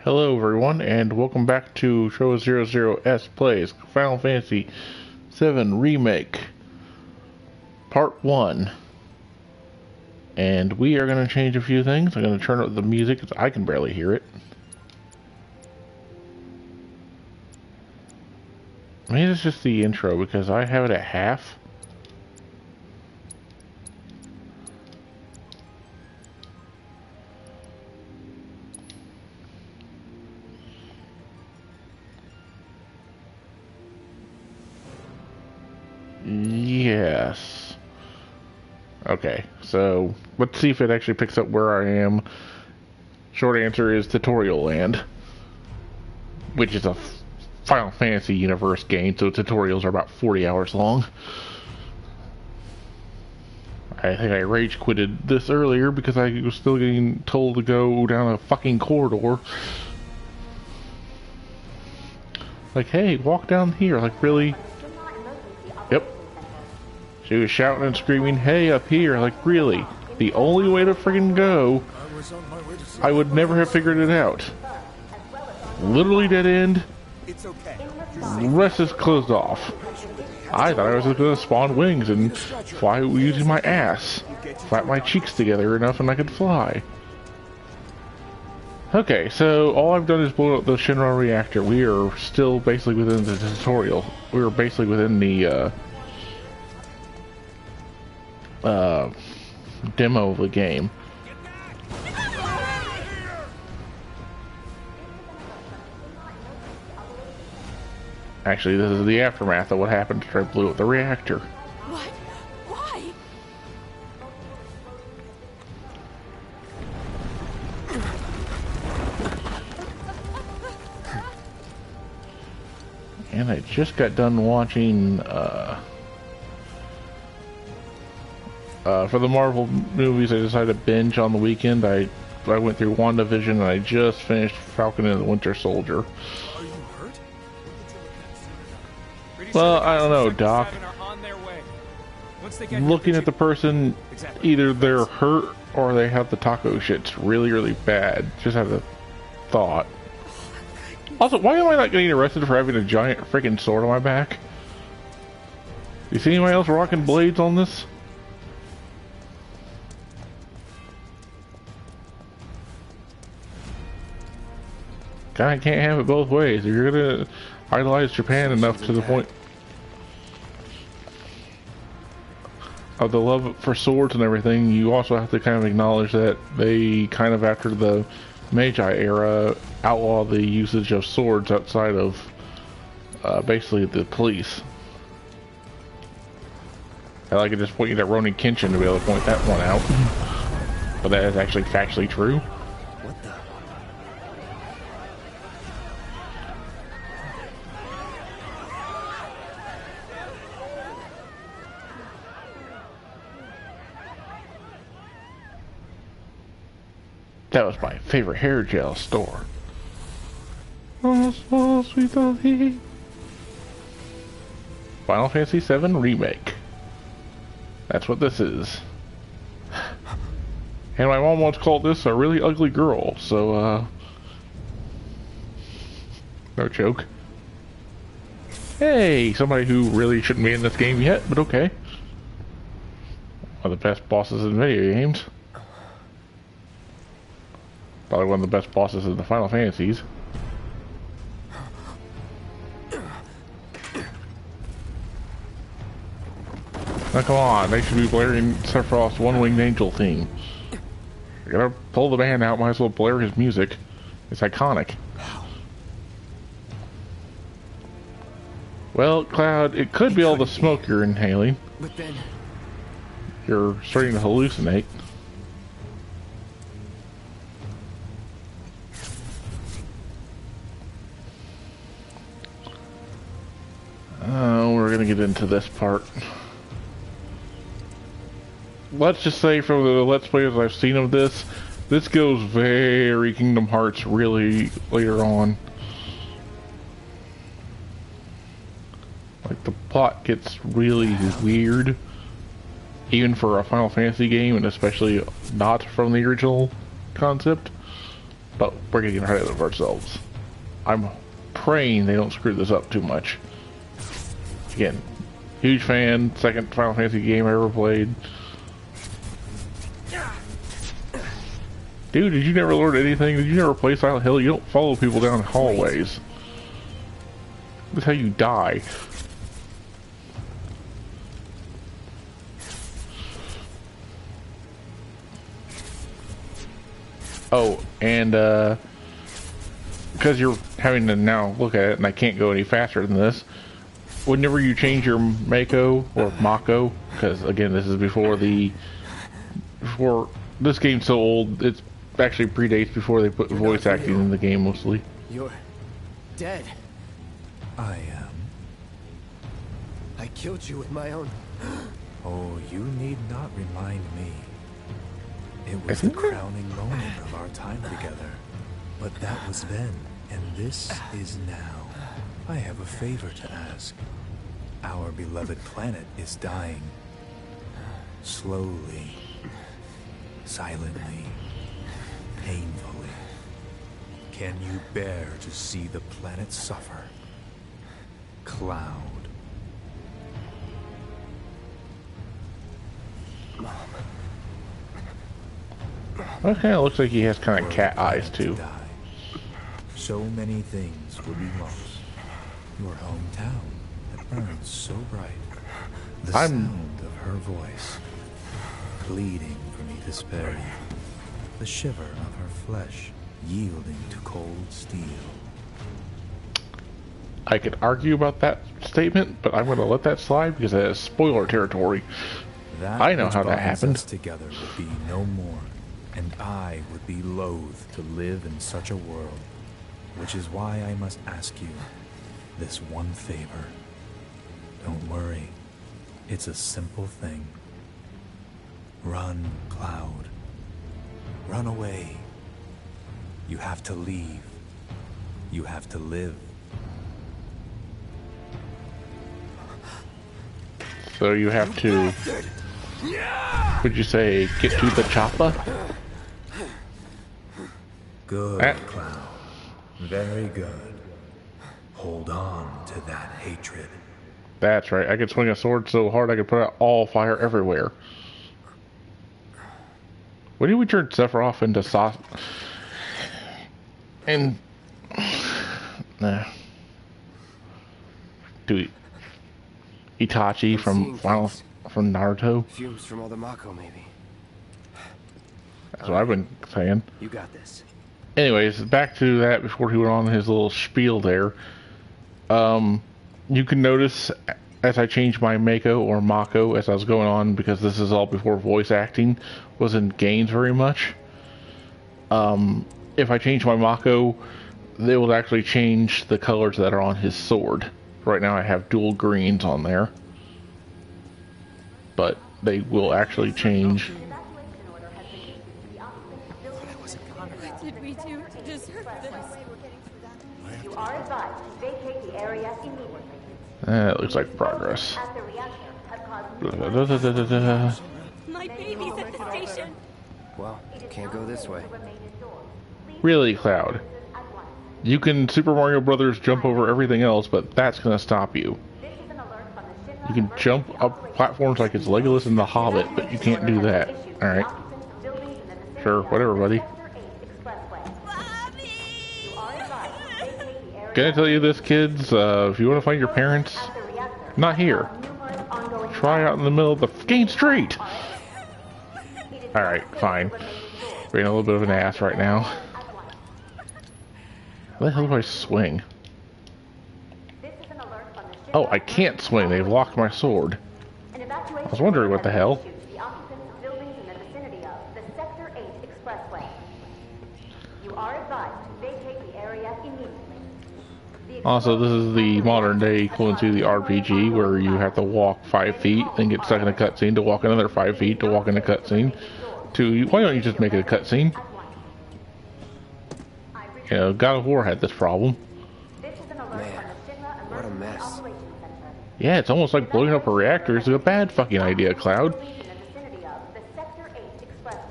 Hello everyone, and welcome back to Show 00S Plays Final Fantasy VII Remake Part 1. And we are going to change a few things. I'm going to turn up the music because I can barely hear it. Maybe it's just the intro because I have it at half. Yes. Okay, so let's see if it actually picks up where I am. Short answer is Tutorial Land, which is a Final Fantasy universe game, so tutorials are about 40 hours long. I think I rage quitted this earlier because I was still getting told to go down a fucking corridor. Like, hey, walk down here. Like, really? Yep. She was shouting and screaming, hey, up here. Like, really? The only way to friggin' go, I would never have figured it out. Literally dead end. The rest is closed off. I thought I was going to spawn wings and fly using my ass. Flap my cheeks together enough and I could fly. Okay, so all I've done is blow up the Shinra reactor. We are still basically within the tutorial. We are basically within the demo of the game. Actually, this is the aftermath of what happened after I blew up the reactor. What? Why? And I just got done watching, for the Marvel movies, I decided to binge on the weekend. I went through WandaVision and I just finished Falcon and the Winter Soldier. Well, I don't know, Doc. Looking at the person, either they're hurt or they have the taco shits really, really bad. Just have a thought. Also, why am I not getting arrested for having a giant freaking sword on my back? You see anybody else rocking blades on this? Kinda can't have it both ways. If you're gonna idolize Japan enough to the point of the love for swords and everything, you also have to kind of acknowledge that they kind of, after the Meiji era, outlaw the usage of swords outside of basically the police. I could just point you to Ronin Kenshin to be able to point that one out. But that is actually factually true. What the? That was my favorite hair gel store. Oh, so sweet of thee. Final Fantasy VII Remake. That's what this is. And my mom once called this a really ugly girl, so, no joke. Hey, somebody who really shouldn't be in this game yet, but okay. One of the best bosses in video games. Probably one of the best bosses in the Final Fantasies. Now come on, they should be blaring Sephiroth's One-Winged Angel theme. You gotta pull the band out, might as well blare his music. It's iconic. Well, Cloud, it could be all the smoke you're inhaling. But then You're starting to hallucinate. We're gonna get into this part. Let's just say from the Let's Plays I've seen of this, this goes very Kingdom Hearts really later on. Like, the plot gets really weird, even for a Final Fantasy game, and especially not from the original concept. but we're getting ahead of ourselves. I'm praying they don't screw this up too much. Again, huge fan, second Final Fantasy game I ever played. Dude, did you never learn anything? Did you never play Silent Hill? You don't follow people down hallways. That's how you die. Oh, and because you're having to now look at it, and I can't go any faster than this. Whenever you change your Mako or Mako, because again, this is before this game's so old, it's actually predates before they put voice acting in the game mostly. You're dead. I am. I killed you with my own. Oh, you need not remind me. It was the crowning moment of our time together. But that was then, and this is now. I have a favor to ask. Our beloved planet is dying. Slowly. Silently. Painfully. Can you bear to see the planet suffer? Cloud. Mom. Well, it kind of looks like he has kind of cat eyes too. So many things will be lost. Your hometown that burns so bright. The sound of her voice, pleading for me to spare you. The shiver of her flesh, yielding to cold steel. I could argue about that statement, but I'm going to let that slide because that is spoiler territory. That I know how that happened. us together would be no more, and I would be loath to live in such a world, which is why I must ask you this one favor. Don't worry, it's a simple thing. Run, Cloud. Run away. You have to leave. You have to live. So you have to, would you say, get to the chopper? Good, Cloud. Very good. Hold on to that hatred. That's right. I could swing a sword so hard I could put out all fire everywhere. When did we turn Sephiroth into sauce? And nah. Dude, Itachi from Naruto. Fumes from all the Mako, maybe. That's what I've been saying. You got this. Anyways, back to that before he went on his little spiel there. You can notice as I changed my Mako or Mako as I was going on, because this is all before voice acting was in games very much. If I change my Mako, they will actually change the colors that are on his sword. Right now I have dual greens on there, but they will actually change. What did we do to deserve this? You are advised to vacate the area immediately. It looks like progress. At the reactor have caused My baby's at the station. Well, can't go this way. Really, Cloud? You can Super Mario Brothers jump over everything else, but that's gonna stop you. You can jump up platforms like it's Legolas in The Hobbit, but you can't do that. Alright. Sure, whatever, buddy. Can I tell you this, kids? If you want to find your parents, not here. Try out in the middle of the fucking street! Alright, fine. Being a little bit of an ass right now. How the hell do I swing? Oh, I can't swing. They've locked my sword. I was wondering what the hell. Also, this is the modern day equivalent to the RPG, where you have to walk 5 feet, then get stuck in a cutscene to walk another 5 feet to walk in a cutscene. Why don't you just make it a cutscene? You know, God of War had this problem. Man, what a mess. Yeah, it's almost like blowing up a reactor is a bad fucking idea, Cloud.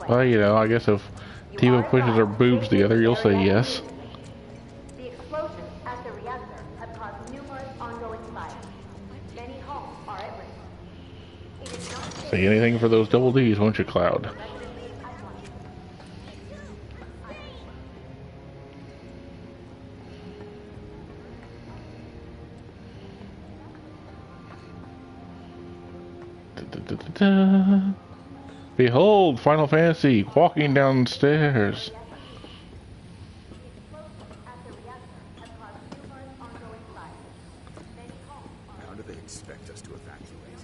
Well, you know, I guess if Tifa pushes her boobs together, you'll say yes. The explosions at the reactor have caused numerous ongoing fires. Many homes are at risk. It is not safe. Say anything for those double D's, won't you, Cloud? Behold, Final Fantasy walking downstairs. How do they expect us to evacuate?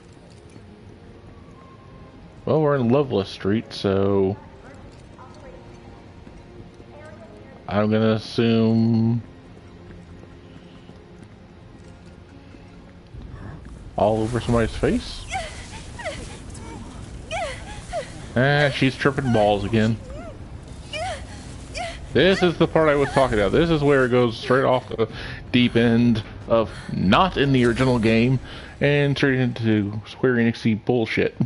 Well, we're in Loveless Street, so I'm gonna assume all over somebody's face. She's tripping balls again. This is the part I was talking about. This is where it goes straight off the deep end of not in the original game and straight into Square Enix bullshit.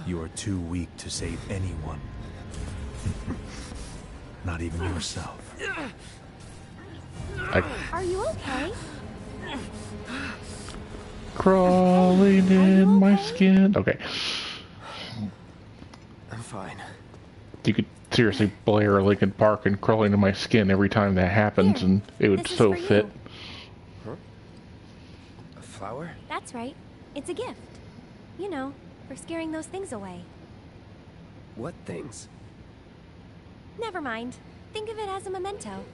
You are too weak to save anyone. Not even yourself. Are you okay? Crawling in my skin. Okay. I'm fine. You could seriously blare Linkin Park and crawling in my skin every time that happens, and it would This is so for you. fit. Huh? A flower? That's right. It's a gift. You know, for scaring those things away. What things? Never mind. Think of it as a memento.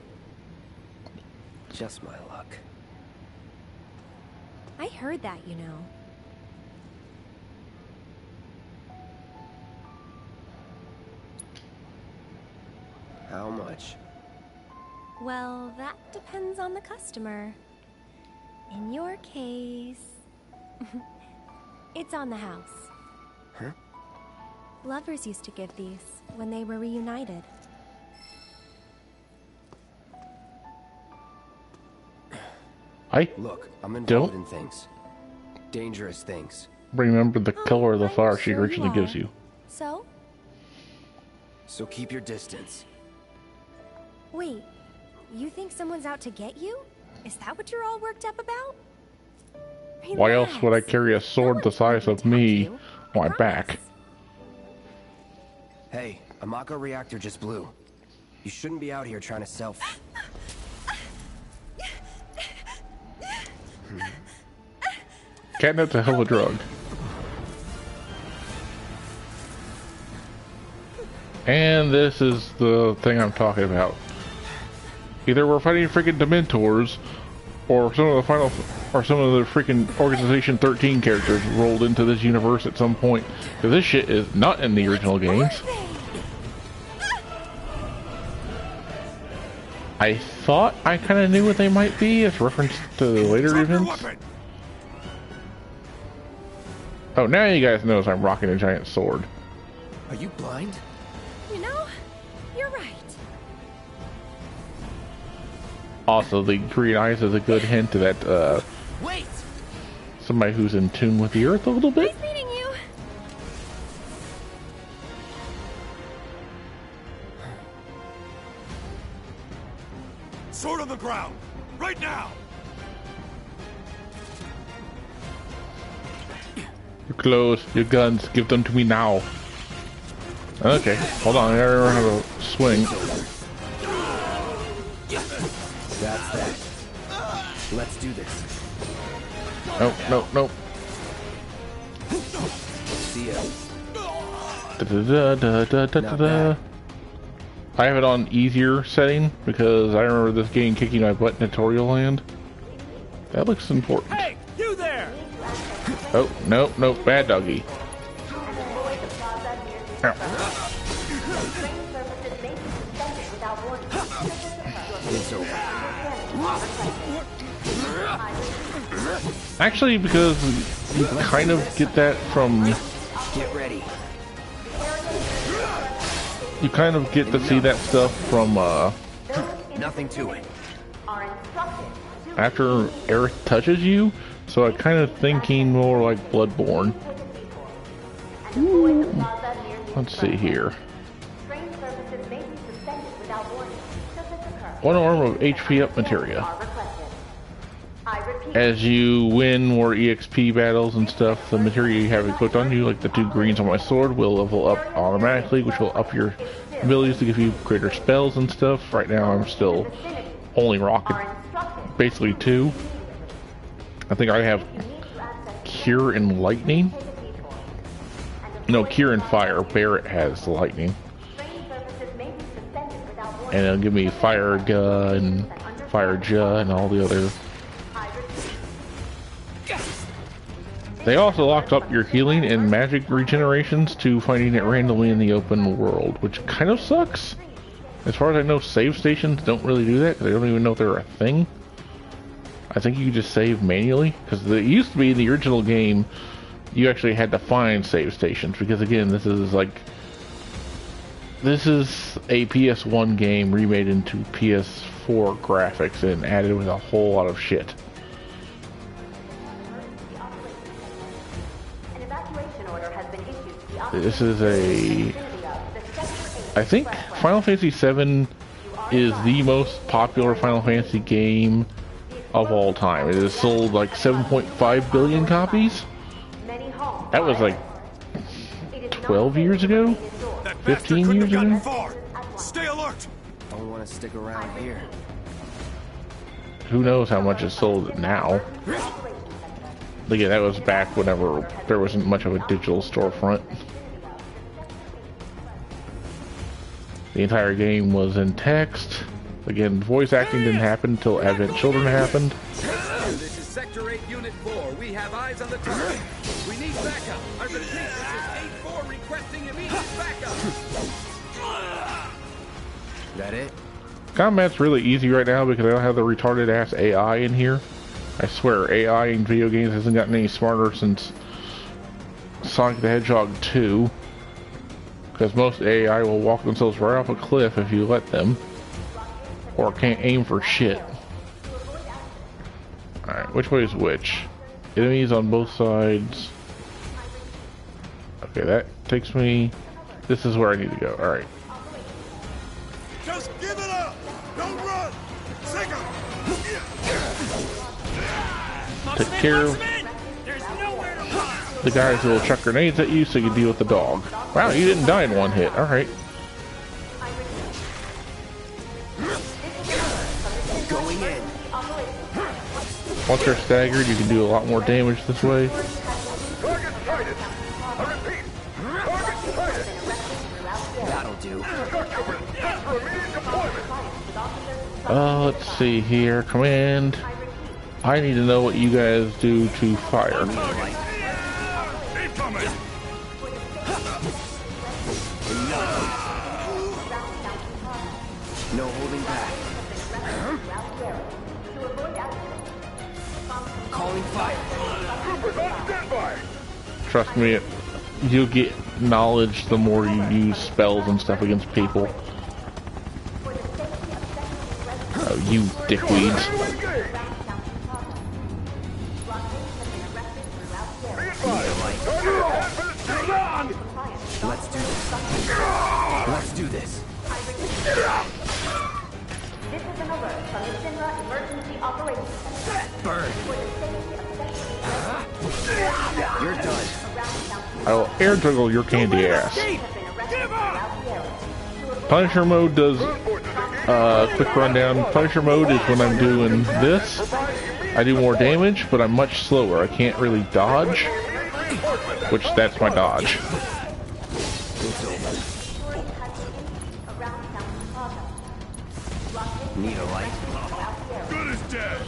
Just my luck. I heard that, you know. How much? Well, that depends on the customer. In your case, it's on the house. Huh? Lovers used to give these when they were reunited. I Look, I'm involved Don't- in things. Dangerous things. remember the color of the I'm flower she sure originally you gives are. you. So? So keep your distance. Wait, you think someone's out to get you? Is that what you're all worked up about? Why else would I Relax. carry a sword No the one's going size to of attack me you, on my I back? promise. Hey, a Mako reactor just blew. You shouldn't be out here trying to self. Catnip's a hell of a drug. And this is the thing I'm talking about. Either we're fighting freaking Dementors, or some of the freaking Organization 13 characters rolled into this universe at some point. Because this shit is not in the original games. I thought I kind of knew what they might be as reference to the later events. Oh, now you guys notice I'm rocking a giant sword. Are you blind? You know, you're right. Also, the green eyes is a good hint to that, Wait! somebody who's in tune with the earth a little bit. Nice meeting you. Sword on the ground! Right now! Your clothes, your guns, give them to me now. Okay, hold on, I gotta learn how to swing. That's that. Let's do this. Nope, nope, nope. See ya. Da-da-da-da-da-da-da. I have it on easier setting because I remember this game kicking my butt in tutorial land. That looks important. Hey, you there! Oh, nope, nope, bad doggy. Ow. It's over. Actually, because you kind of get that from... Get ready. You kind of get to see that stuff from, Nothing to it. after Aerith touches you, so I kind of thinking more like Bloodborne. Avoid the plaza near the Let's see here. Train services may be suspended without warning. Should this occur, One arm of HP up materia. are requested. I repeat, As you win more EXP battles and stuff, the materia you have equipped on you, like the 2 greens on my sword, will level up automatically, which will up your abilities to give you greater spells and stuff. Right now I'm still only rocking basically 2. I think I have Cure and Lightning. No, Cure and Fire. Barrett has Lightning. And it'll give me Fire Gun, Fire Ja, and all the other. They also locked up your healing and magic regenerations to finding it randomly in the open world, which kind of sucks. As far as I know, save stations don't really do that, because I don't even know if they're a thing. I think you just save manually, because it used to be in the original game, you actually had to find save stations, because again, this is a PS1 game remade into PS4 graphics and added with a whole lot of shit. This is I think Final Fantasy VII is the most popular Final Fantasy game of all time. It has sold like 7.5 billion copies. That was like 12 years ago? 15 years ago? Stay alert! Don't want to stick around here. Who knows how much it's sold now. Again, that was back whenever there wasn't much of a digital storefront. The entire game was in text. Again, voice acting didn't happen until Advent Children happened. This is Sector 8, Unit 4. We have eyes on the target. We need backup. I repeat, this is 8-4 requesting immediate backup. That it? Combat's really easy right now because I don't have the retarded ass AI in here. I swear, AI in video games hasn't gotten any smarter since Sonic the Hedgehog 2. Because most AI will walk themselves right off a cliff if you let them. Or can't aim for shit. Alright, which way is which? Enemies on both sides. Okay, that takes me... This is where I need to go. Alright. Just give it up! Don't run! Take him! Take care of the guys who will chuck grenades at you so you can deal with the dog. Wow, you didn't die in one hit. Alright. Going in. Once they're staggered, you can do a lot more damage this way. Target sighted! I repeat, target sighted! That'll do. Structure is set for immediate deployment! Let's see here. Command. I need to know what you guys do to fire. Incoming! No holding back. Calling fire. Troopers on standby! Trust me, you'll get knowledge the more you use spells and stuff against people. Oh, you dickweeds. Let's do this. Let's do this. This is an alert from the Shinra Emergency Operations Center. Burn. You're done. I will air juggle your candy ass. Punisher mode does quick rundown. Punisher mode is when I'm doing this. I do more damage, but I'm much slower. I can't really dodge, which that's my dodge. Need a light. Good as dead!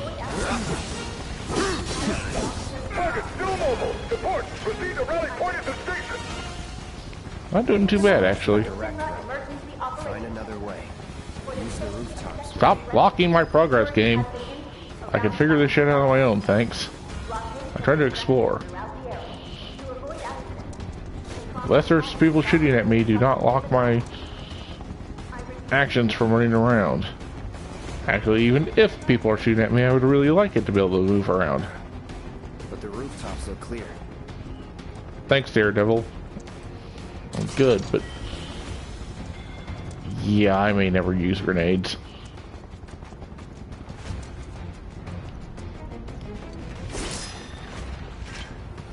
Target still mobile! Support! Proceed to rally point at the station! Not doing too bad, actually. Find another way. Use the rooftops. Stop blocking my progress, game. I can figure this shit out on my own, thanks. I tried to explore. Unless there's people shooting at me, do not lock my actions from running around. Actually, even if people are shooting at me, I would really like it to be able to move around. But the rooftops look clear. Thanks, Daredevil. good, but yeah, I may never use grenades.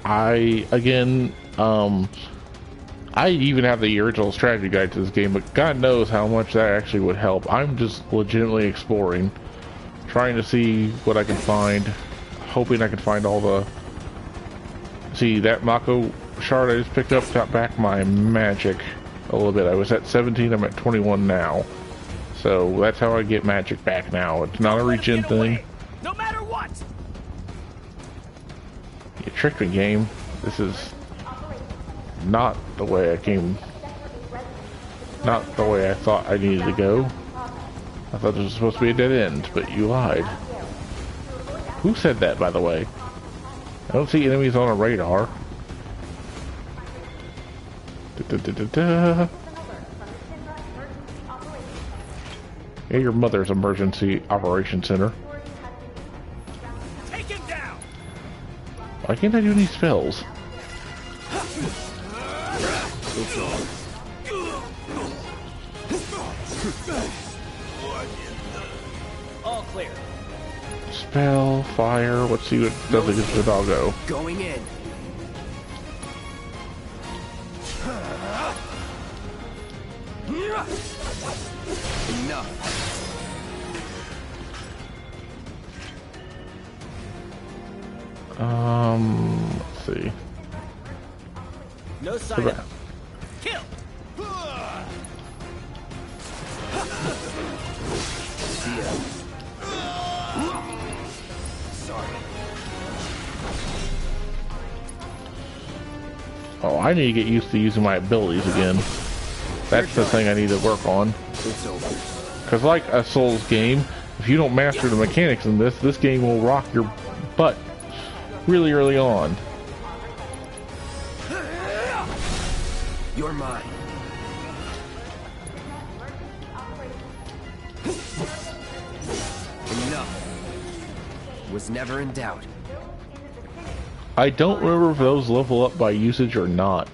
I even have the original strategy guide to this game, but God knows how much that actually would help. I'm just legitimately exploring, trying to see what I can find, hoping I can find all the... See, that Mako shard I just picked up got back my magic a little bit. I was at 17, I'm at 21 now. So that's how I get magic back now. It's not a regen thing. No matter what. You tricked me, game. This is not the way I came. Not the way I thought I needed to go. I thought this was supposed to be a dead end, but you lied. Who said that, by the way? I don't see enemies on a radar. Yeah, your mother's emergency operations center. Take him down. Why can't I do any spells? All clear. Spell, fire, let's see what does against the doggo. Going in. Enough. Let's see. No sign of kill. Sorry. Oh, I need to get used to using my abilities again. That's the thing I need to work on. It's over. Because like a Souls game, if you don't master the mechanics in this game will rock your butt really early on. You're mine. Enough. Was never in doubt. I don't remember if those level up by usage or not.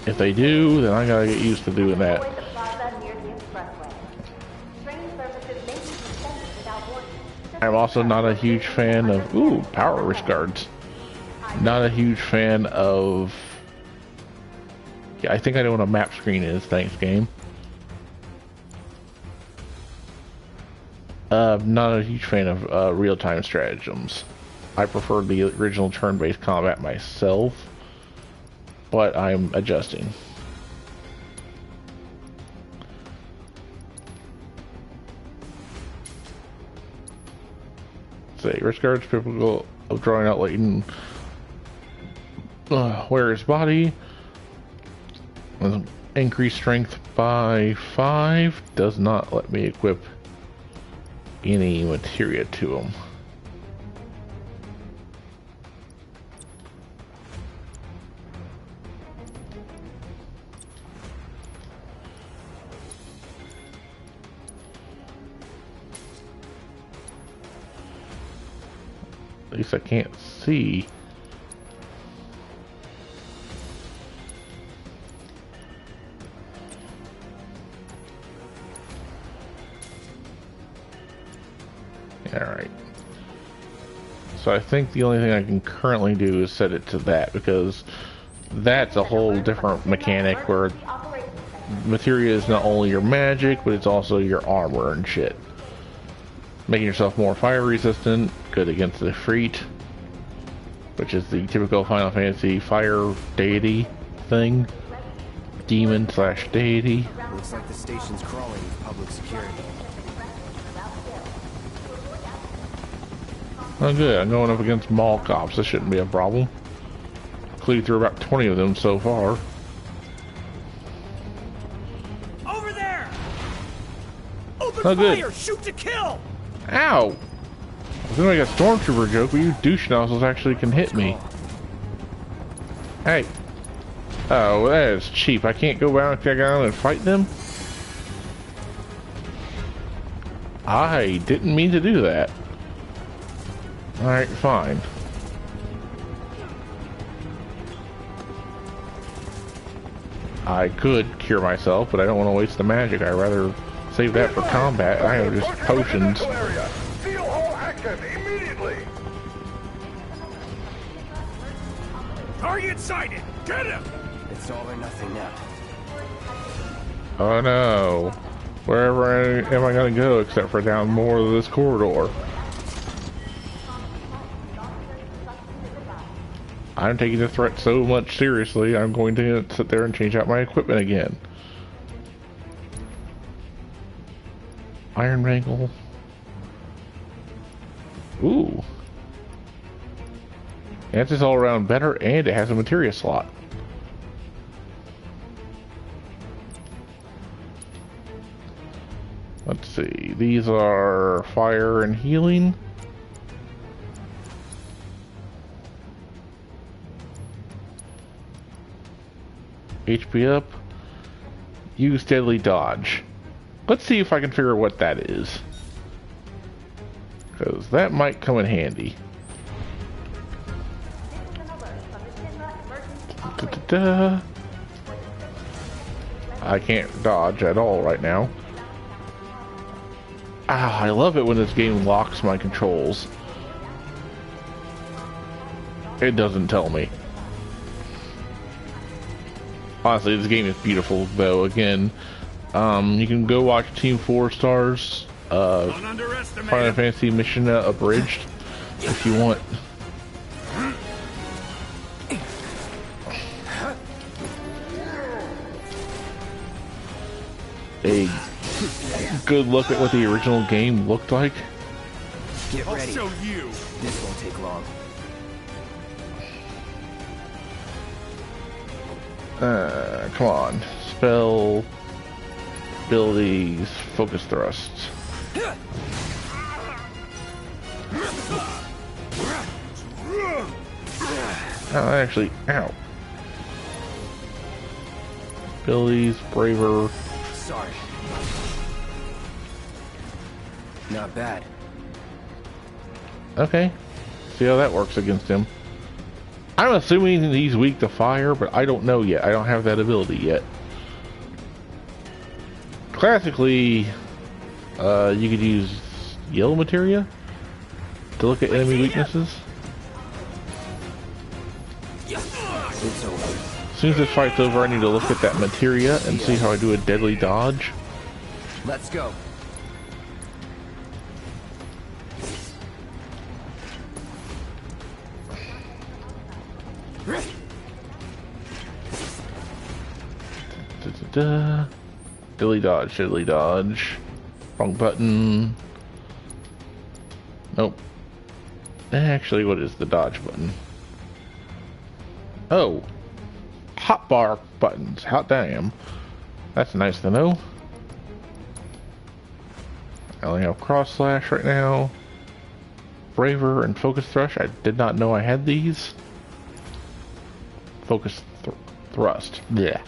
If they do, then I gotta get used to doing that. I'm also not a huge fan of... Ooh, power wrist guards. Not a huge fan of... Yeah, I think I know what a map screen is, thanks game. Not a huge fan of real-time stratagems. I prefer the original turn-based combat myself, but I'm adjusting. Say, wrist guards typical of drawing out Leighton. Where his body increased strength by 5 does not let me equip any materia to him. At least I can't see. Alright. So I think the only thing I can currently do is set it to that, because that's a whole different mechanic where materia is not only your magic, but it's also your armor and shit. Making yourself more fire resistant, good against the Freet, which is the typical Final Fantasy fire deity thing. Demon slash deity. Looks like the station's crawling with public security. Oh good, I'm going up against mall cops, this shouldn't be a problem. Cleared through about 20 of them so far. Over there! Open Oh, good. fire! Shoot to kill! Ow! I was gonna make a stormtrooper joke, but you douche nozzles actually can hit me. Hey. Oh, that is cheap. I can't go around and fight them? I didn't mean to do that. Alright, fine. I could cure myself, but I don't want to waste the magic. I'd rather save that for combat. I have just potions. Steel hole active immediately. Target sighted. Get him. It's all or nothing now. Oh no. Wherever am I going to go except for down more of this corridor? I'm taking the threat so much seriously, I'm going to sit there and change out my equipment again. Iron Mangle. Ooh. That's just all around better, and it has a materia slot. Let's see, these are fire and healing. HP up. Use deadly dodge. Let's see if I can figure out what that is. Because that might come in handy. Da-da-da. I can't dodge at all right now. Ah, I love it when this game locks my controls. It doesn't tell me. Honestly, this game is beautiful, though. Again, you can go watch Team 4 Stars Final Fantasy Mission Abridged if you want. A good look at what the original game looked like. Get ready. I'll show you. This won't take long. Come on. Spell, abilities, focus thrusts. Oh, actually, ow. Abilities, braver. Sorry. Not bad. Okay. See how that works against him. I'm assuming he's weak to fire, but I don't know yet. I don't have that ability yet. Classically, you could use yellow materia to look at enemy weaknesses. It's over. As soon as this fight's over, I need to look at that materia and see how I do a deadly dodge. Let's go. Da-da-da. Dilly dodge, diddly dodge. Wrong button. Nope. Actually, what is the dodge button? Oh. Hotbar buttons. Hot damn. That's nice to know. I only have cross slash right now. Braver and focus thrust. I did not know I had these. Focus thrust. Yeah.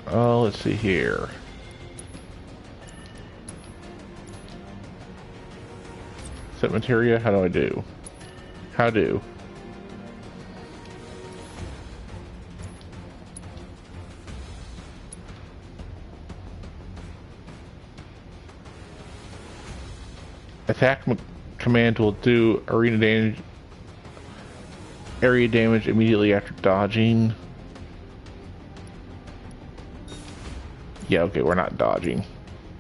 Oh, let's see here. Set materia, how do I do? How do? Attack command will do area damage immediately after dodging. Yeah, okay, we're not dodging,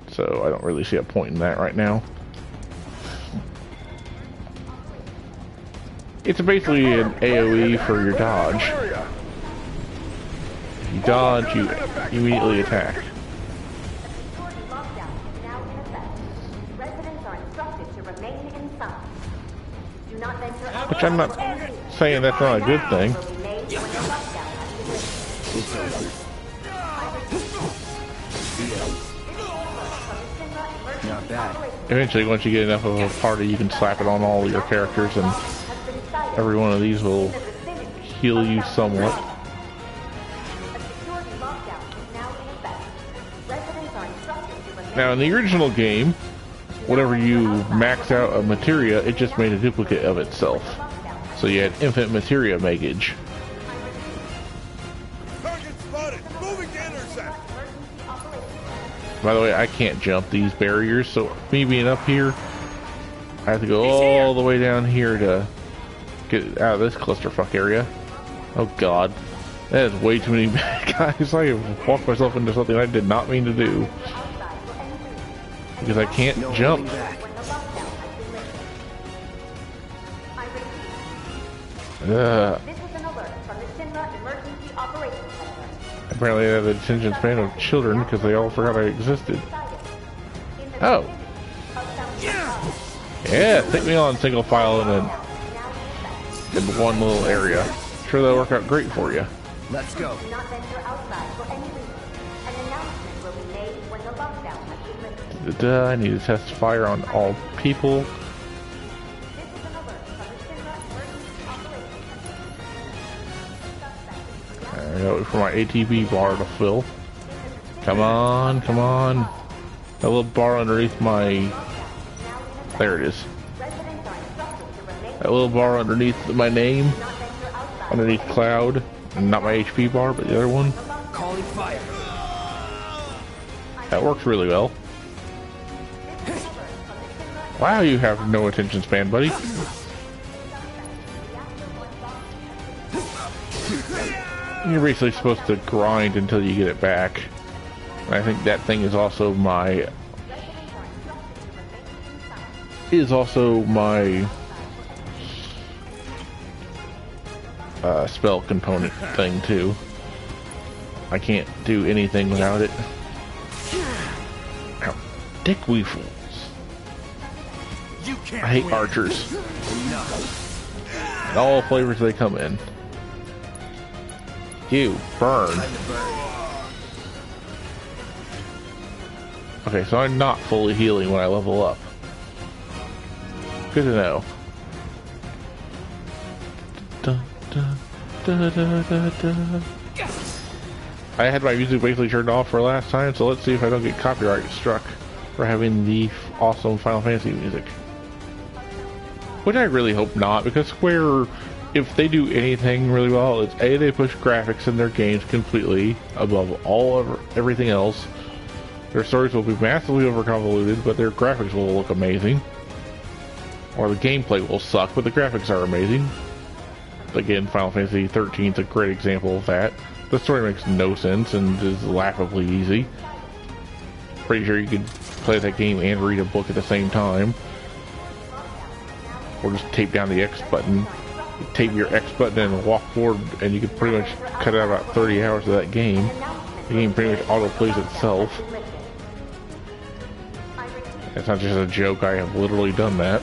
so I don't really see a point in that right now. It's basically an AoE for your dodge. If you dodge, you immediately attack. Which I'm not saying that's not a good thing. Not bad. Eventually, once you get enough of a party, you can slap it on all your characters, and every one of these will heal you somewhat. Now, in the original game, whenever you maxed out a materia, it just made a duplicate of itself. So you had infinite materia makeage. Target spotted. By the way, I can't jump these barriers, so me being up here, I have to go all the way down here to get out of this clusterfuck area. Oh god. That is way too many bad guys. I have walked myself into something I did not mean to do. Because I can't jump. Apparently I have the attention span of children because they all forgot I existed. Oh. Yeah, take me on single file in one little area. Sure that'll work out great for you. Let's go. I need to test fire on all people. I gotta wait for my ATB bar to fill. Come on, come on. That little bar underneath my... There it is. That little bar underneath my name. Underneath Cloud. Not my HP bar, but the other one. Calling fire. That works really well. Wow, you have no attention span, buddy. You're basically supposed to grind until you get it back. I think that thing is also my... spell component thing too. I can't do anything without it. Ow. Dick weevils. I hate archers. And all flavors they come in. You burn. Okay, so I'm not fully healing when I level up. Good to know. Dun, dun, da, da, da, da. I had my music basically turned off for last time, so let's see if I don't get copyright struck for having the awesome Final Fantasy music. Which I really hope not, because Square, if they do anything really well, it's A, they push graphics in their games completely above everything else. Their stories will be massively overconvoluted, but their graphics will look amazing. Or the gameplay will suck, but the graphics are amazing. Again, Final Fantasy 13 is a great example of that. The story makes no sense and is laughably easy. Pretty sure you could play that game and read a book at the same time. Or just tape down the X button. You tape your X button and walk forward, and you could pretty much cut out about 30 hours of that game. The game pretty much auto-plays itself. It's not just a joke, I have literally done that.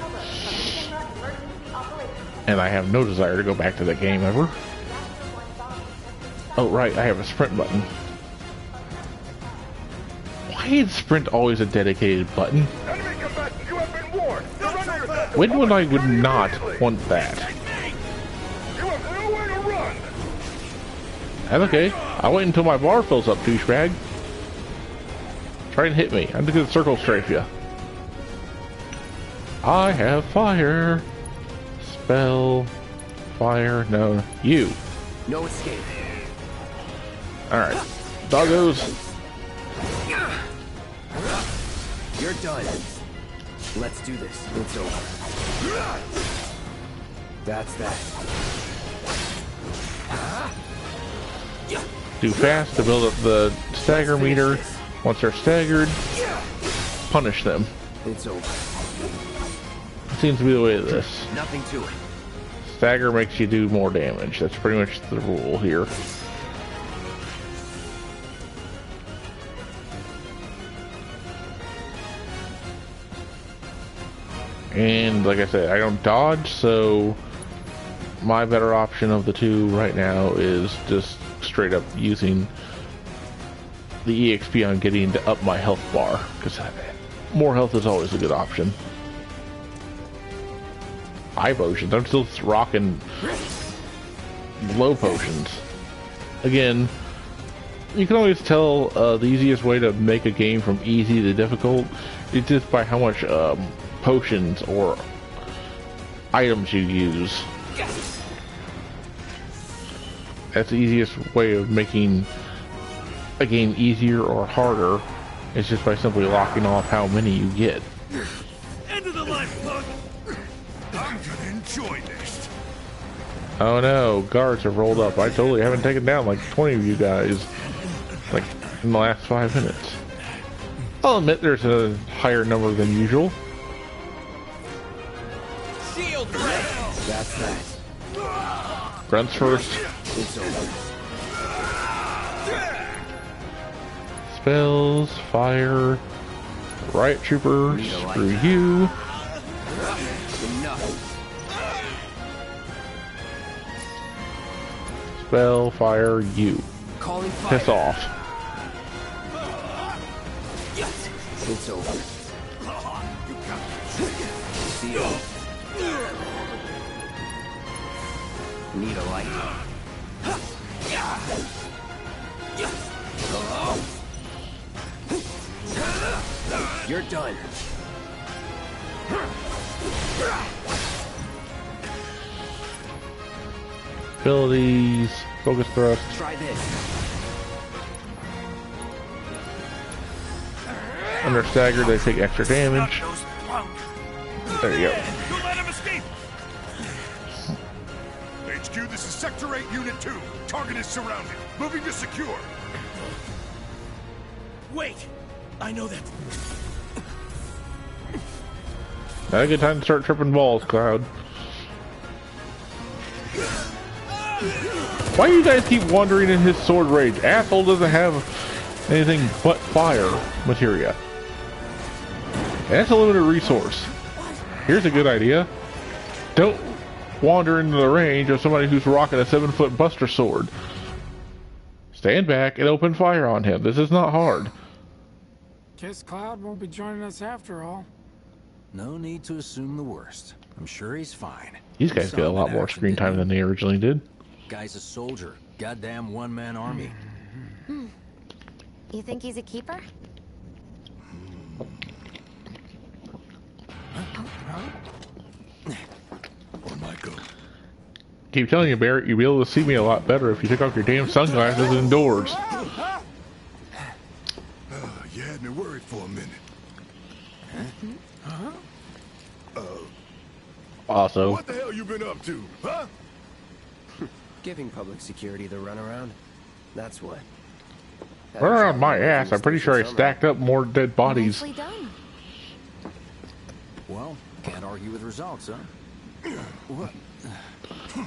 And I have no desire to go back to that game ever. Oh right, I have a sprint button. Why is sprint always a dedicated button? When would I not want that? That's okay. I'll wait until my bar fills up, douchebag. Try and hit me. I'm just gonna circle strafe you. I have fire. Spell. Fire. No. You. No escape. Alright. Doggos. You're done. Let's do this. It's over. That's that. Do fast to build up the stagger meter. Once they're staggered, punish them. It's over. Seems to be the way of this. Nothing to it. Stagger makes you do more damage. That's pretty much the rule here. And like I said, I don't dodge, so my better option of the two right now is just straight up using the EXP I'm getting to up my health bar, because more health is always a good option. 5 potions. I'm still rocking low potions. Again, you can always tell the easiest way to make a game from easy to difficult is just by how much potions or items you use. That's the easiest way of making a game easier or harder, It's just by simply locking off how many you get. End of the line, punk! I'm gonna enjoy this. Oh no, guards have rolled up. I totally haven't taken down like 20 of you guys, like, in the last 5 minutes. I'll admit there's a higher number than usual. Shield break! That's that. Grunts first. It's over. Spells, fire, riot troopers, screw you. Enough. Spell, fire, you. Calling fire. Piss off. It's over. Seal. Need a light. You're done. Abilities, focus thrust. Try this. Under stagger, they take extra damage. There you go. Don't let him escape! HQ, this is Sector 8, Unit 2. Target is surrounded. Moving to secure. Wait! I know that. Not a good time to start tripping balls, Cloud. Why do you guys keep wandering in his sword rage? Asshole doesn't have anything but fire materia. And that's a limited resource. Here's a good idea. Don't wander into the range of somebody who's rocking a 7-foot buster sword. Stand back and open fire on him. This is not hard. Guess Cloud won't be joining us after all. No need to assume the worst. I'm sure he's fine. These guys get a lot more screen time than they originally did. Guy's a soldier. Goddamn one-man army. You think he's a keeper? On my go. Keep telling you, Barrett, you'd be able to see me a lot better if you took off your damn sunglasses indoors. You had me worried for a minute. Also, What the hell you been up to, huh? Giving public security the runaround. That's what. run around my ass. I'm pretty sure I stacked up more dead bodies. Nicely done. Well, can't argue with results, huh?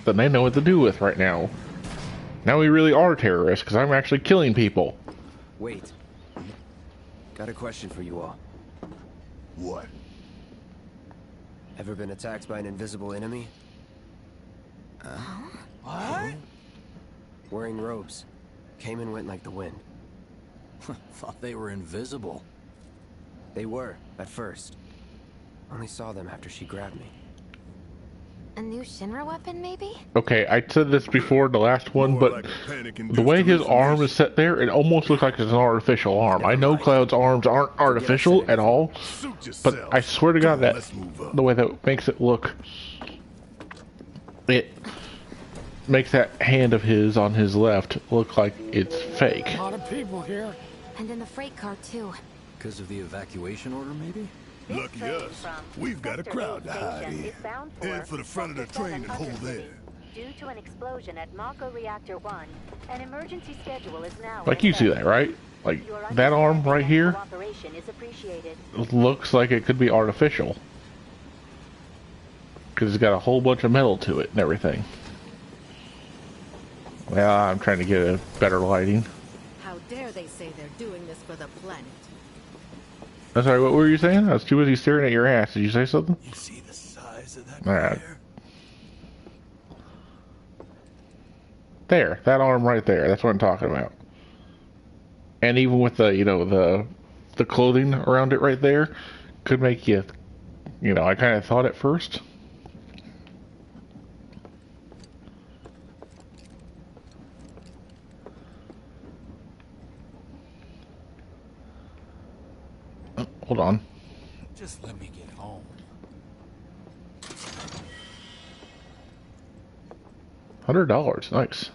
Then they know what to do with right now. Now we really are terrorists because I'm actually killing people. Wait. Got a question for you all. What? Ever been attacked by an invisible enemy? What? Wearing robes. Came and went like the wind. Thought they were invisible. They were, at first. Only saw them after she grabbed me. A new Shinra weapon, maybe? Okay, I said this before the last one, More but like a panic-induced the way his arm hallucination. is set there, it almost looks like it's an artificial arm. I know Cloud's arms aren't artificial at all, Suit yourself. but I swear to God Come on, that let's move up. the way that makes it look, it makes that hand of his on his left look like it's fake. A lot of people here. And in the freight car, too. Because of the evacuation order, maybe? Lucky us. We've got a crowd to hide in. Head for the front of the train and hold there. Due to an explosion at Mako Reactor 1, an emergency schedule is now Like, you see that, right? Like, Your that arm understanding right and here cooperation is appreciated. looks like it could be artificial. Because it's got a whole bunch of metal to it and everything. Well, I'm trying to get a better lighting. How dare they say they're doing this for the planet? I'm sorry, what were you saying? I was too busy staring at your ass. Did you say something? You see the size of that Alright. fire? There, that arm right there. That's what I'm talking about. And even with the, you know, the clothing around it right there, could make you, you know, I kind of thought at first. Oh, hold on. Just let me get home. $100, nice.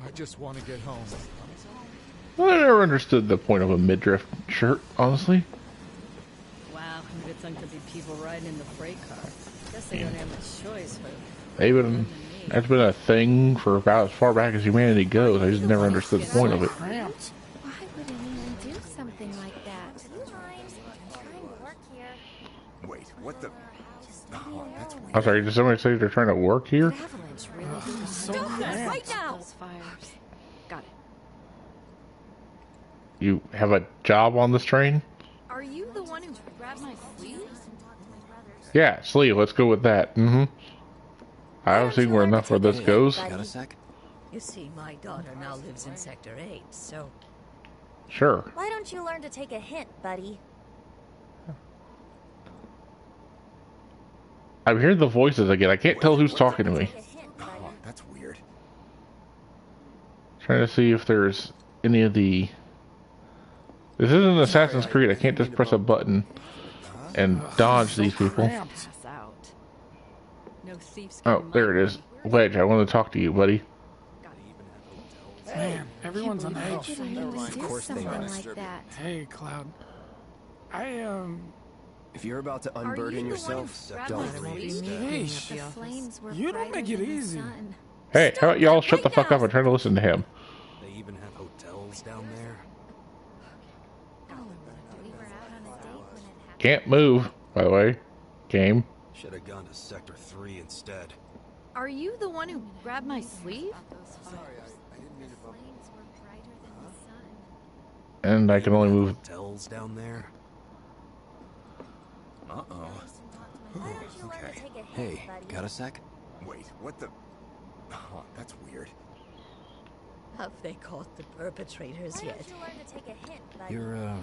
I just want to get home. Well, I never understood the point of a midriff shirt, honestly. Wow, good thing to be people riding in the freight car. Guess they don't have much choice, but That's been a thing for about as far back as humanity goes. I just never understood the point of it. Why would anyone do something like that? Trying to work here. Wait, what the? Oh, that's weird. I'm sorry, did somebody say they're trying to work here? Avalanche really Stop that right now! those fires. Got it. You have a job on this train? Are you the one who grabbed my sleeve? Yeah, sleeve. Let's go with that. I haven't seen where enough where this goes. Got a sec? You see, my daughter now lives in Sector 8, so... Sure. Why don't you learn to take a hint, buddy? I'm hearing the voices again. I can't tell who's talking to me. Oh, that's weird. Trying to see if there's any of the... This isn't Assassin's Creed. I can't just press a button and dodge these people. Pass out. No thieves Oh, there it is. Wedge, I want to talk to you, buddy. Man, everyone's on edge. Of course they are. Like that. Hey, Cloud. If you're about to unburden yourself, don't. Hey, you don't make it easy. Hey, how about y'all shut the fuck up and try to listen to him? They even have hotels down there. Can't move, by the way. Game. Should have gone to Sector 3 instead. Are you the one who grabbed my sleeve? And I can only move. Hotels down there. Uh-oh. Okay. Hey, got a sec? Wait, what the? Oh, that's weird. Have they caught the perpetrators yet? You're,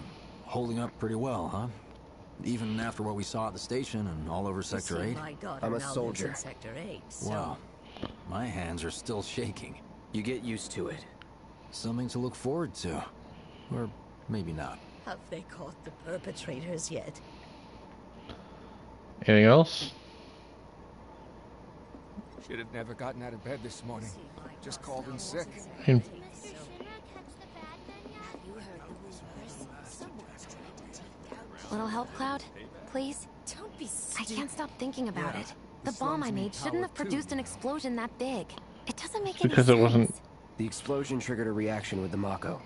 holding up pretty well, huh? Even after what we saw at the station and all over Sector 8? I'm a soldier. Sector 8, so... Wow. My hands are still shaking. You get used to it. Something to look forward to. Or maybe not. Have they caught the perpetrators yet? Anything else? Should have never gotten out of bed this morning. Just called in sick. Little help, Cloud? Please? Don't be I can't stop thinking about it. The bomb I made shouldn't have produced an explosion that big. It doesn't make any sense. Because it wasn't... The explosion triggered a reaction with the Mako.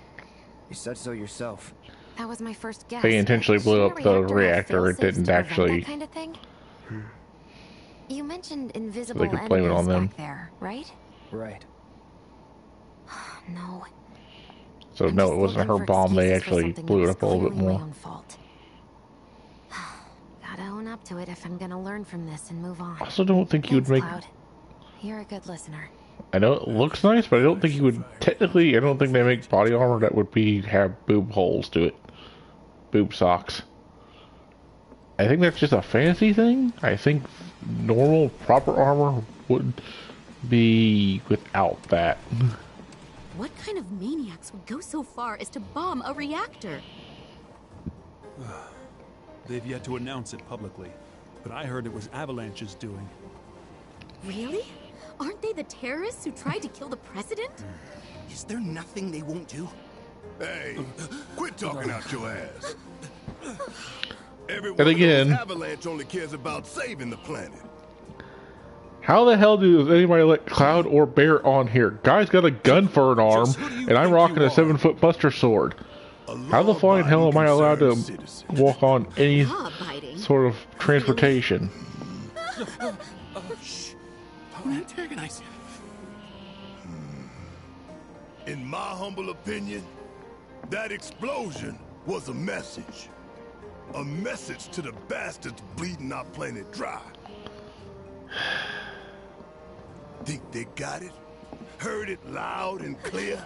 You said so yourself. That was my first guess. They intentionally blew up the reactor. It didn't actually... That kind of thing? You mentioned invisible They could blame it on them. back there, right? Right. No. So no, it wasn't her bomb. They actually blew it up a little bit more. Gotta own up to it if I'm gonna learn from this and move on. I also don't think you would make... Cloud. You're a good listener. I know it looks nice, but I don't think you would... Technically, I don't think they make body armor that would have boob holes to it. Boob socks. I think that's just a fantasy thing. I think normal, proper armor would be without that. What kind of maniacs would go so far as to bomb a reactor? They've yet to announce it publicly, but I heard it was Avalanche's doing. Really? Aren't they the terrorists who tried to kill the president? Is there nothing they won't do? Hey, quit talking out your ass. Everyone And again, knows Avalanche only cares about saving the planet. how the hell does anybody let Cloud or Bear on here? Guy's got a gun for an arm, and I'm rocking a 7-foot Buster sword. How the flying hell am I allowed to walk on any sort of transportation? Don't antagonize him. In my humble opinion, that explosion was a message. A message to the bastards bleeding our planet dry. Think they got it? Heard it loud and clear?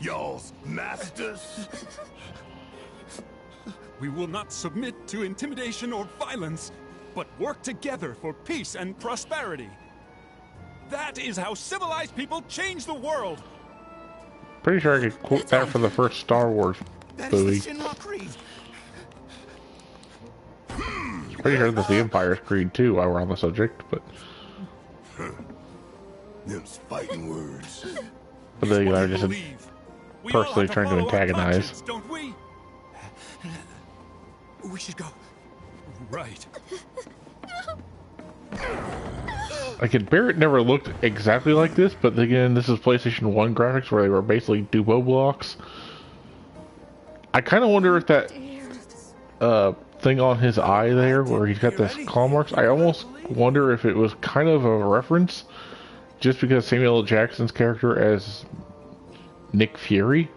Y'all's masters? We will not submit to intimidation or violence, but work together for peace and prosperity. That is how civilized people change the world. Pretty sure I could quote that for the first Star Wars movie. Pretty sure that's the Empire's Creed too, while we're on the subject, but... Them's fighting words. But then I just said... personally trying to antagonize. Don't we? We should go. Right. Like, Barrett never looked exactly like this, but again, this is PlayStation 1 graphics where they were basically Duo blocks. I kind of wonder if that thing on his eye there, where he's got this claw marks, I almost wonder if it was kind of a reference, just because Samuel L. Jackson's character as Nick Fury.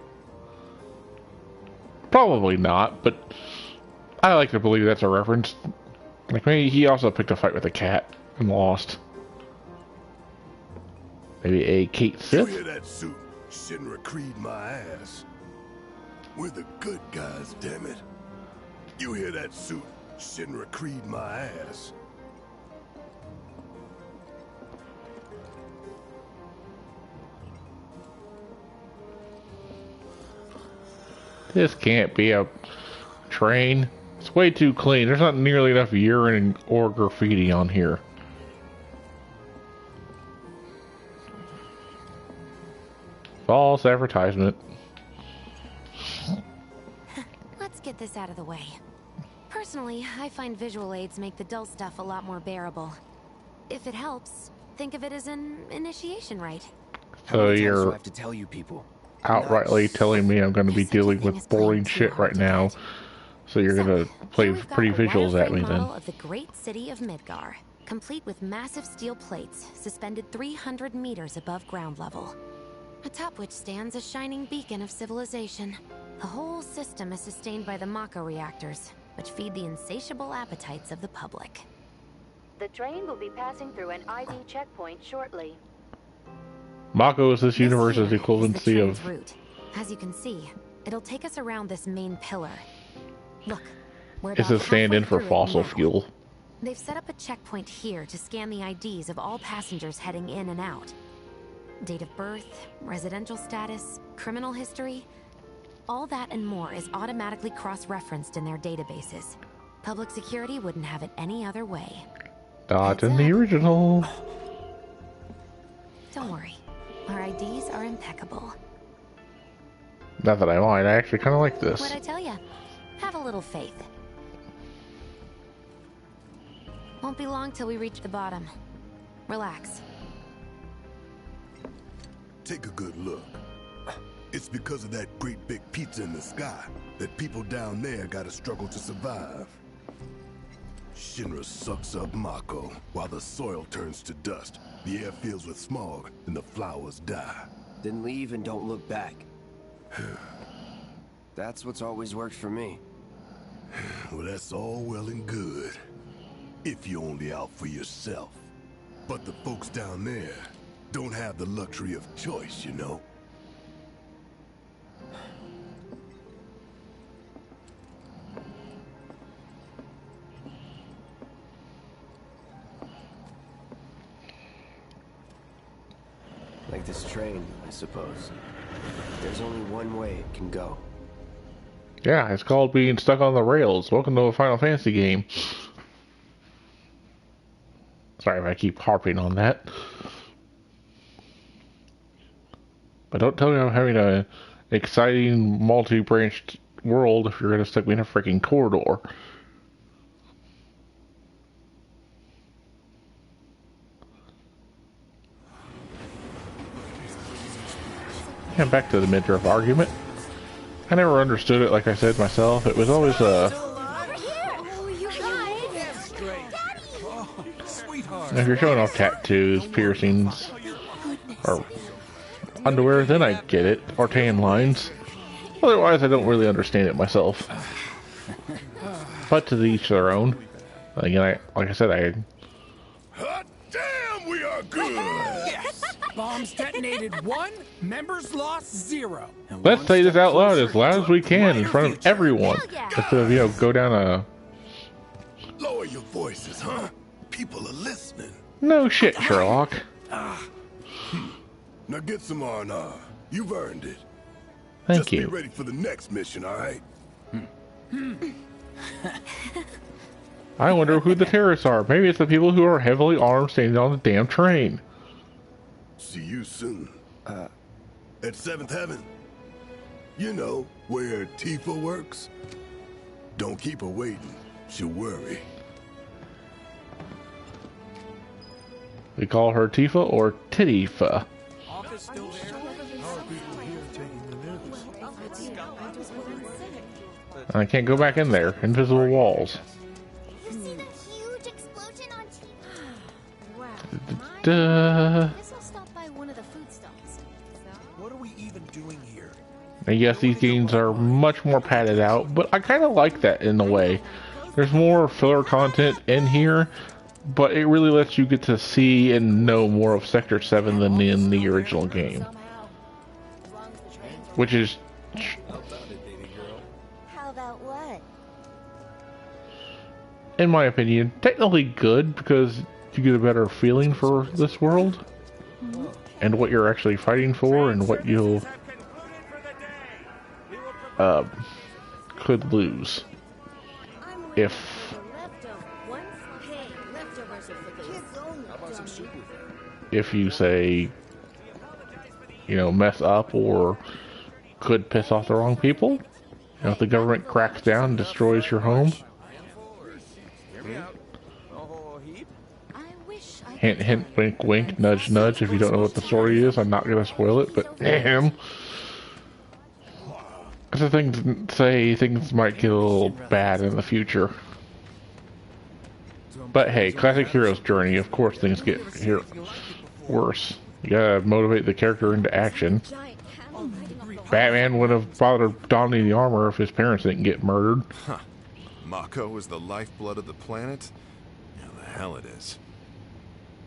Probably not, but I like to believe that's a reference. Like, maybe he also picked a fight with a cat and lost. Maybe a Kate Sith? You hear that suit? Shinra Creed my ass. We're the good guys, damn it. You hear that suit? Shinra Creed my ass. This can't be a train. It's way too clean. There's not nearly enough urine or graffiti on here. False advertisement. Let's get this out of the way. Personally, I find visual aids make the dull stuff a lot more bearable. If it helps, think of it as an initiation rite. So you're have to tell you people outrightly telling me I'm going to be dealing with boring shit right now. So you're going to play pretty visuals at me then. Of the great city of Midgar, complete with massive steel plates suspended 300 meters above ground level, atop which stands a shining beacon of civilization. The whole system is sustained by the Mako reactors, which feed the insatiable appetites of the public. The train will be passing through an ID checkpoint shortly. Mako is this universe's equivalency of... route. As you can see, it'll take us around this main pillar. Look, we're It's a stand-in for fossil fuel. They've set up a checkpoint here to scan the IDs of all passengers heading in and out. Date of birth, residential status, criminal history, all that and more is automatically cross-referenced in their databases. Public security wouldn't have it any other way. Not in the original. Don't worry, our IDs are impeccable. Not that I mind, I actually kind of like this. What'd I tell ya? Have a little faith. Won't be long till we reach the bottom. Relax. Take a good look. It's because of that great big pizza in the sky that people down there gotta struggle to survive. Shinra sucks up Mako while the soil turns to dust, the air fills with smog, and the flowers die. Then leave and don't look back. That's what's always worked for me. Well, that's all well and good, if you're only out for yourself. But the folks down there don't have the luxury of choice, you know? Like this train, I suppose. There's only one way it can go. Yeah, it's called being stuck on the rails. Welcome to a Final Fantasy game. Sorry if I keep harping on that. But don't tell me I'm having an exciting multi-branched world if you're going to stick me in a freaking corridor. And back to the midriff argument. I never understood it, like I said myself. It was always if you're showing off tattoos, piercings, or underwear, then I get it. Or tan lines. Otherwise, I don't really understand it myself. But to each their own. Again, like I said, Hot damn, we are good! Yes! Bombs detonated 1, members lost 0. Let's say this out loud as we can in front of everyone. Instead of, go down a... Lower your voices, huh? People are listening. No shit, Sherlock. Now get some R&R. You've earned it. Thank you. Just be ready for the next mission, alright? I wonder who the terrorists are. Maybe it's the people who are heavily armed standing on the damn train. See you soon. At 7th Heaven. You know, where Tifa works. Don't keep her waiting. She'll worry. We call her Tifa or Tittifa. Office still there? How are people here taking the news? I can't go back in there. Invisible walls. You see that huge explosion on TV? Duh. Guess I'll stop by one of the food stalls. What are we even doing here? I guess these games are much more padded out, but I kind of like that in a way. There's more filler content in here, but it really lets you get to see and know more of Sector 7 than in the original game. Which is... How about what? in my opinion, technically good because you get a better feeling for this world and what you're actually fighting for and what you'll could lose if you say, you know, mess up or could piss off the wrong people. You know, if the government cracks down and destroys your home. Hint, hint, wink, wink, nudge, nudge. If you don't know what the story is, I'm not going to spoil it, but damn. Because the things say things might get a little bad in the future. But hey, classic hero's journey, of course things get here worse. You gotta motivate the character into action. Batman would have bothered donning the armor if his parents didn't get murdered. Huh. Mako is the lifeblood of the planet? Yeah, the hell it is.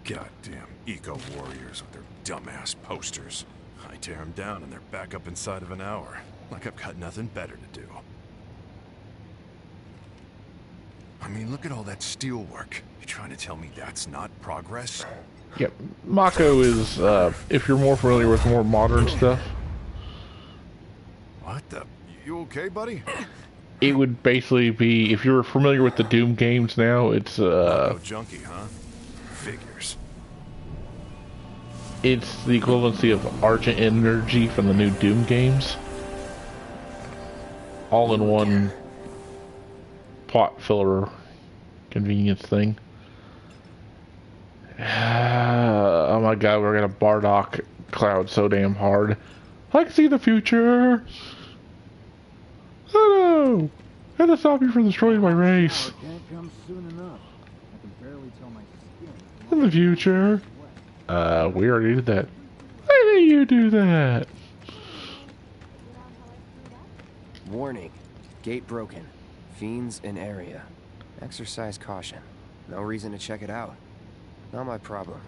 Goddamn eco-warriors with their dumbass posters. I tear them down and they're back up inside of an hour. Like I've got nothing better to do. I mean, look at all that steel work. You trying to tell me that's not progress? Yep. Mako is, if you're more familiar with more modern stuff. What the? You okay, buddy? It would basically be, if you're familiar with the Doom games now, it's, Mako junkie, huh? Figures. It's the equivalency of Argent Energy from the new Doom games. All in one plot filler convenience thing. Oh my god, we're gonna Bardock Cloud so damn hard. I can see the future! Oh no! I had to stop you from destroying my race. In the future. We already did that. Why did you do that? Warning. Gate broken. Fiends in area. Exercise caution. No reason to check it out. Not my problem.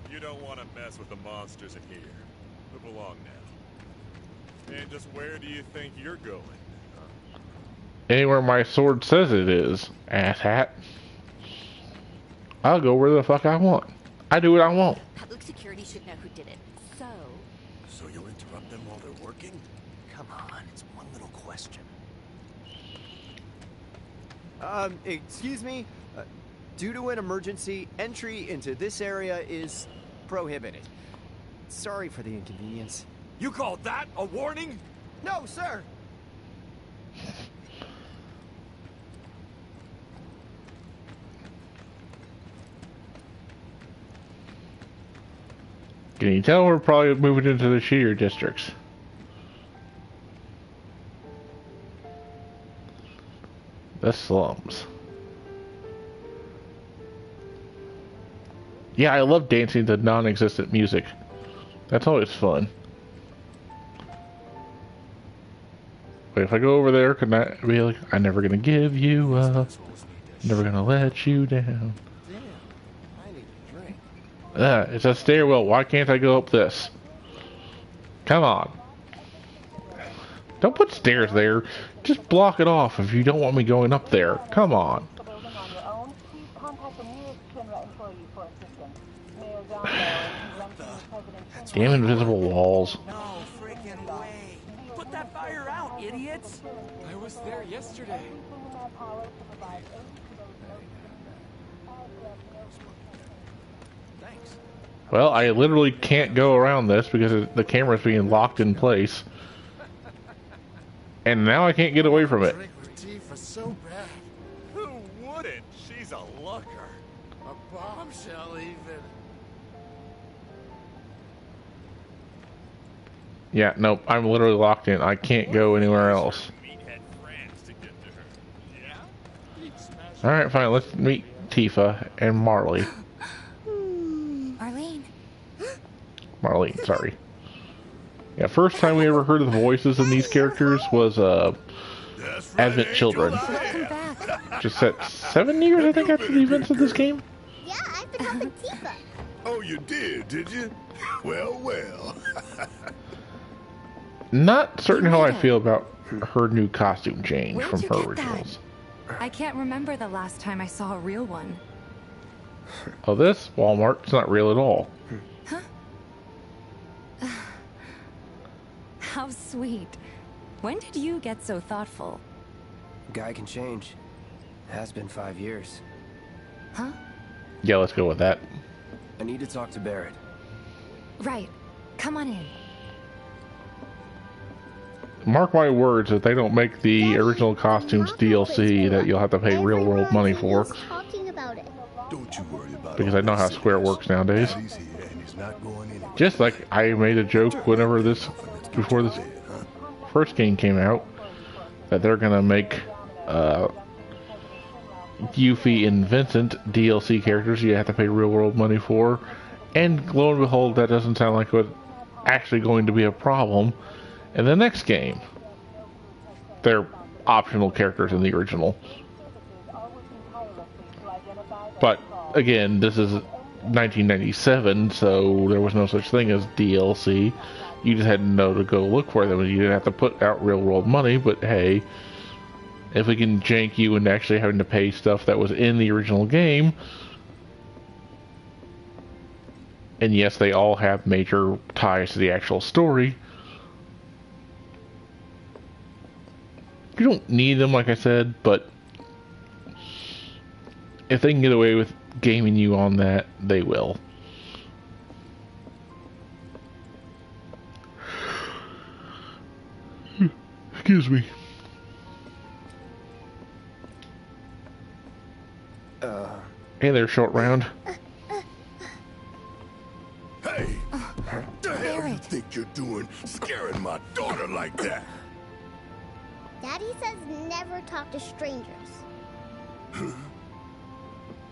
You don't want to mess with the monsters in here. Move along now. And just where do you think you're going? Anywhere my sword says it is, asshat. I'll go where the fuck I want. I do what I want. Public security should know who did it. So you'll interrupt them while they're working? Come on, it's one little question. Excuse me? Due to an emergency, entry into this area is prohibited. Sorry for the inconvenience. You call that a warning? No, sir! Can you tell we're probably moving into the shittier districts? The slums. Yeah, I love dancing to non-existent music. That's always fun. Wait, if I go over there, can I be like, I'm never gonna give you up, never gonna let you down. It's a stairwell. Why can't I go up this? Come on. Don't put stairs there. Just block it off if you don't want me going up there. Come on. Damn invisible walls. No freaking way. Put that fire out, idiots. I was there yesterday. Well, I literally can't go around this because the camera's being locked in place. And now I can't get away from it. Drink with Tifa so bad. Who wouldn't? She's a looker. A bombshell, even. Yeah, nope, I'm literally locked in. I can't go anywhere else. Alright, fine, let's meet Tifa and Marley. Arlene. Marlene, sorry. Yeah, first time we ever heard the voices in these characters was, Advent Children. Welcome back. Just set 7 years, I think, after the events of this game? Yeah, I've been helping Tifa. Oh, you did you? Well, well. Not certain how I feel about her new costume change from her originals. I can't remember the last time I saw a real one. Oh, this? Walmart? It's not real at all. Huh? How sweet. When did you get so thoughtful? Guy can change. Has been 5 years. Huh? Yeah, let's go with that. I need to talk to Barrett. Right. Come on in. Mark my words, if they don't make the original costumes DLC, that you'll have to pay real world money for. Talking about it. Don't you worry about it. Because I know how Square works nowadays. Just like I made a joke before this first game came out, that they're gonna make Yuffie and Vincent DLC characters you have to pay real world money for, and lo and behold, that doesn't sound like what's actually going to be a problem in the next game. They're optional characters in the original. But again, this is 1997, so there was no such thing as DLC. You just had to know to go look for them, and you didn't have to put out real world money. But hey, if we can jank you into actually having to pay stuff that was in the original game, and yes, they all have major ties to the actual story. You don't need them, like I said, but if they can get away with gaming you on that, they will. Excuse me. Hey there, short round. Hey! What the hell you think you're doing scaring my daughter like that? Daddy says never talk to strangers.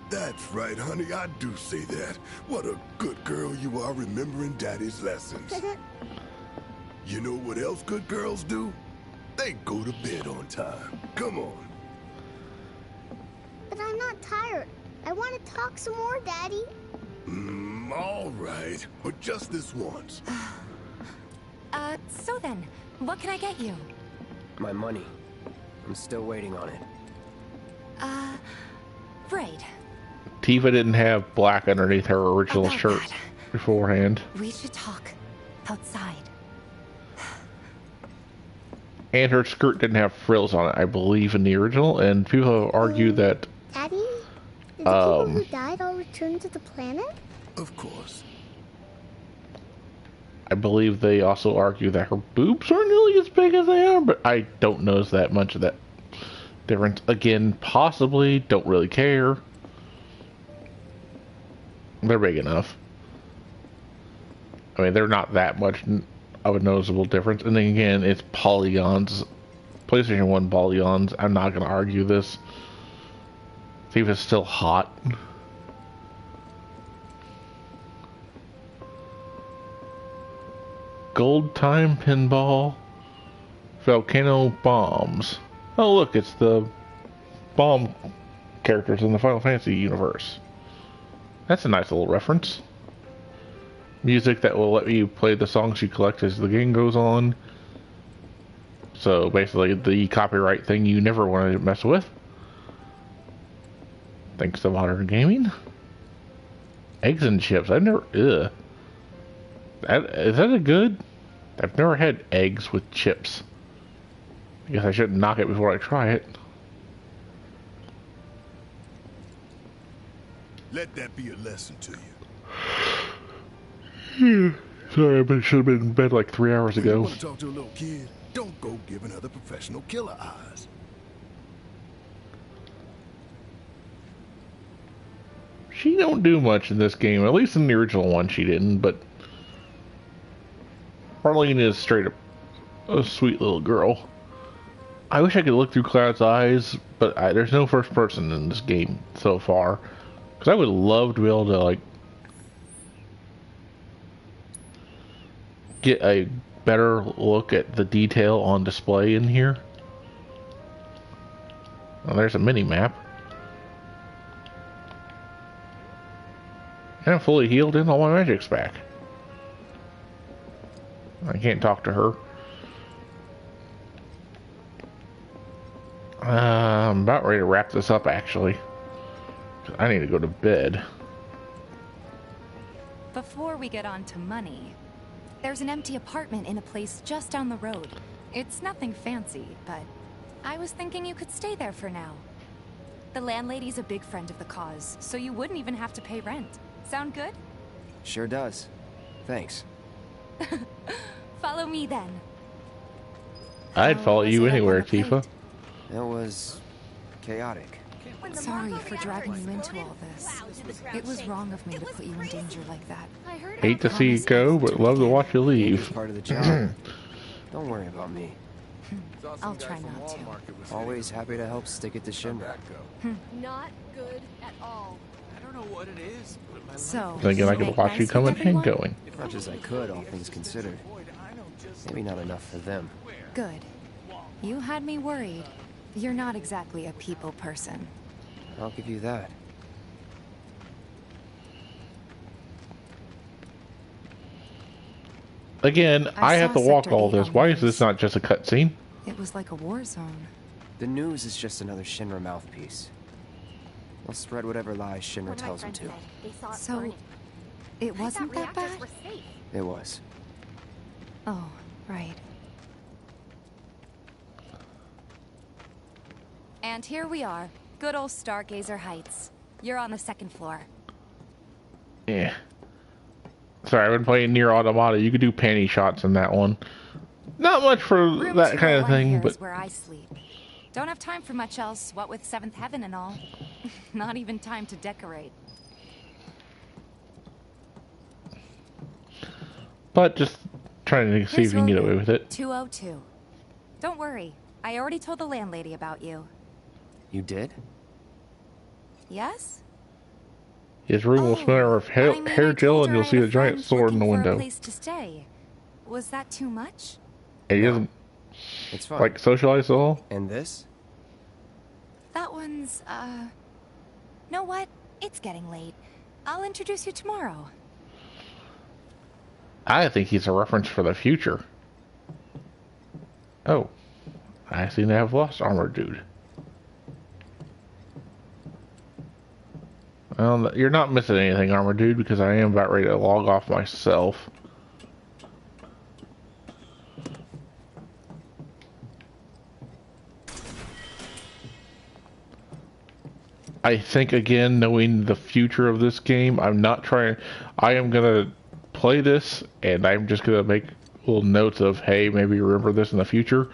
That's right, honey, I do say that. What a good girl you are remembering Daddy's lessons. You know what else good girls do? They go to bed on time. Come on. But I'm not tired. I want to talk some more, Daddy. All right. But just this once. So then, what can I get you? My money. I'm still waiting on it. Right. Tifa didn't have black underneath her original shirt beforehand. We should talk outside. And her skirt didn't have frills on it, I believe, in the original. And people have argued that... Daddy? Did the people who died all return to the planet? Of course. I believe they also argue that her boobs aren't nearly as big as they are, but I don't notice that much of that difference. Again, possibly, don't really care. They're big enough. I mean, they're not that much of a noticeable difference. And then again, it's polygons. PlayStation 1 polygons. I'm not going to argue this. Tifa's still hot. Gold Time Pinball. Volcano Bombs. Oh look, it's the bomb characters in the Final Fantasy universe. That's a nice little reference. Music that will let you play the songs you collect as the game goes on. So basically the copyright thing you never want to mess with. Thanks to modern gaming. Eggs and chips. I've never... Ugh. Is that a good? I've never had eggs with chips. I guess I shouldn't knock it before I try it. Let that be a lesson to you. Sorry, I should have been in bed like 3 hours ago. You want to talk to a little kid? don't go giving other professional killer eyes. She don't do much in this game. At least in the original one she didn't, but Marlene is straight up a sweet little girl. I wish I could look through Cloud's eyes, but there's no first person in this game so far. Because I would love to be able to, like, get a better look at the detail on display in here. Well, there's a mini-map. And I'm fully healed and all my magic's back. I can't talk to her. I'm about ready to wrap this up, actually. I need to go to bed. Before we get on to money, there's an empty apartment in a place just down the road. It's nothing fancy, but I was thinking you could stay there for now. The landlady's a big friend of the cause, so you wouldn't even have to pay rent. Sound good? Sure does. Thanks. Follow me then. I'd follow you anywhere, Tifa. It was chaotic. Sorry for dragging you into all this. It was wrong of me to put you in danger like that. Hate to see you go, but love to watch you leave. Part of the job. Don't worry about me. I'll try not to. Always happy to help stick it to Shinra. Not good at all. I don't know what it is, but So, Thinking I could watch you coming and going. As much as I could, all things considered. Maybe not enough for them. Good. You had me worried. You're not exactly a people person. I'll give you that. Again, I have to saw walk Sector all 8 this. on Why the is this not just a cutscene? It was like a war zone. The news is just another Shinra mouthpiece. They'll spread whatever lies Shinra tells them to. So, it wasn't that bad? It was. Oh, right. And here we are. Good old Stargazer Heights. You're on the second floor. Yeah. Sorry, I've been playing Nier Automata. You could do panty shots in that one. Not much for Room that kind of 201 thing, here but is where I sleep. Don't have time for much else, what with Seventh Heaven and all. Not even time to decorate. but just trying to see if you can get away with it. 202. Don't worry. I already told the landlady about you. You did? Yes? His room will smell of hair gel, and you'll see a giant sword in the window. Place to stay. Was that too much? And he doesn't It's fine. like socialize at all. And this? That one's, know what? It's getting late. I'll introduce you tomorrow. I think he's a reference for the future. Oh, I seem to have lost armor, dude. Well, you're not missing anything, armor dude, because I am about ready to log off myself. I think, again, knowing the future of this game, I'm not trying... I am going to play this, and I'm just going to make little notes of, hey, maybe remember this in the future.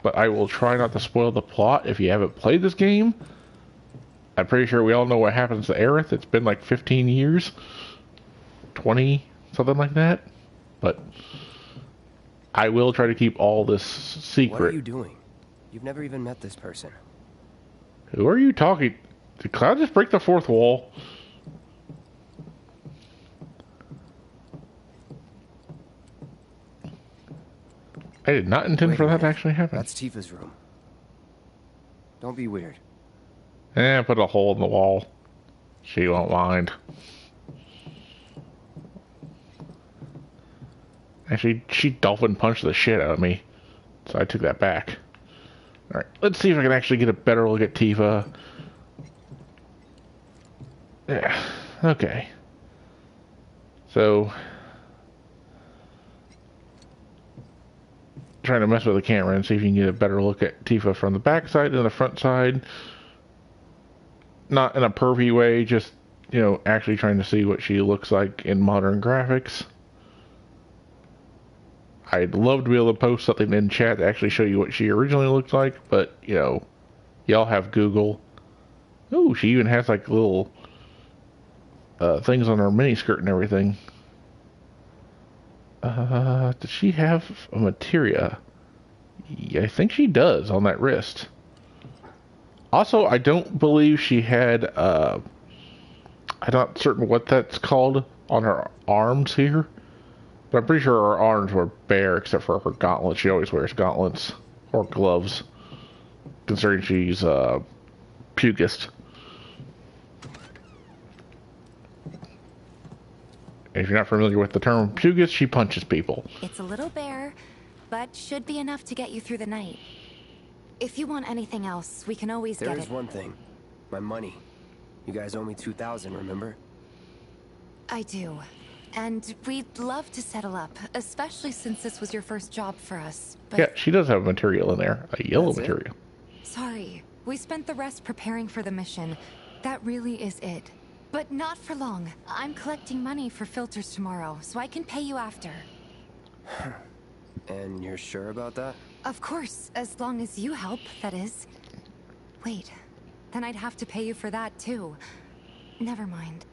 But I will try not to spoil the plot if you haven't played this game. I'm pretty sure we all know what happens to Aerith. It's been like 15 years. 20, something like that. But I will try to keep all this secret. What are you doing? You've never even met this person. Who are you talking? Did Cloud just break the fourth wall? I did not intend for that to actually happen. That's Tifa's room. Don't be weird. Put a hole in the wall. She won't mind. Actually, she dolphin punched the shit out of me. So I took that back. Alright, let's see if I can actually get a better look at Tifa. Yeah, okay. So... trying to mess with the camera and see if you can get a better look at Tifa from the back side and the front side. Not in a pervy way, just, you know, actually trying to see what she looks like in modern graphics. I'd love to be able to post something in chat to actually show you what she originally looked like, but, you know, y'all have Google. Oh, she even has, like, little things on her miniskirt and everything. Does she have a materia? Yeah, I think she does on that wrist. Also, I don't believe she had, I'm not certain what that's called on her arms here. But I'm pretty sure her arms were bare except for her gauntlets. She always wears gauntlets or gloves, considering she's pugist. If you're not familiar with the term pugist, she punches people. It's a little bare, but should be enough to get you through the night. If you want anything else, we can always get it. There is one thing. My money. You guys owe me 2,000, remember? I do. And we'd love to settle up, especially since this was your first job for us. But yeah, she does have material in there. A yellow material. sorry, we spent the rest preparing for the mission. That really is it. But not for long. I'm collecting money for filters tomorrow, so I can pay you after. And you're sure about that? Of course, as long as you help, that is. Wait, then I'd have to pay you for that too. Never mind.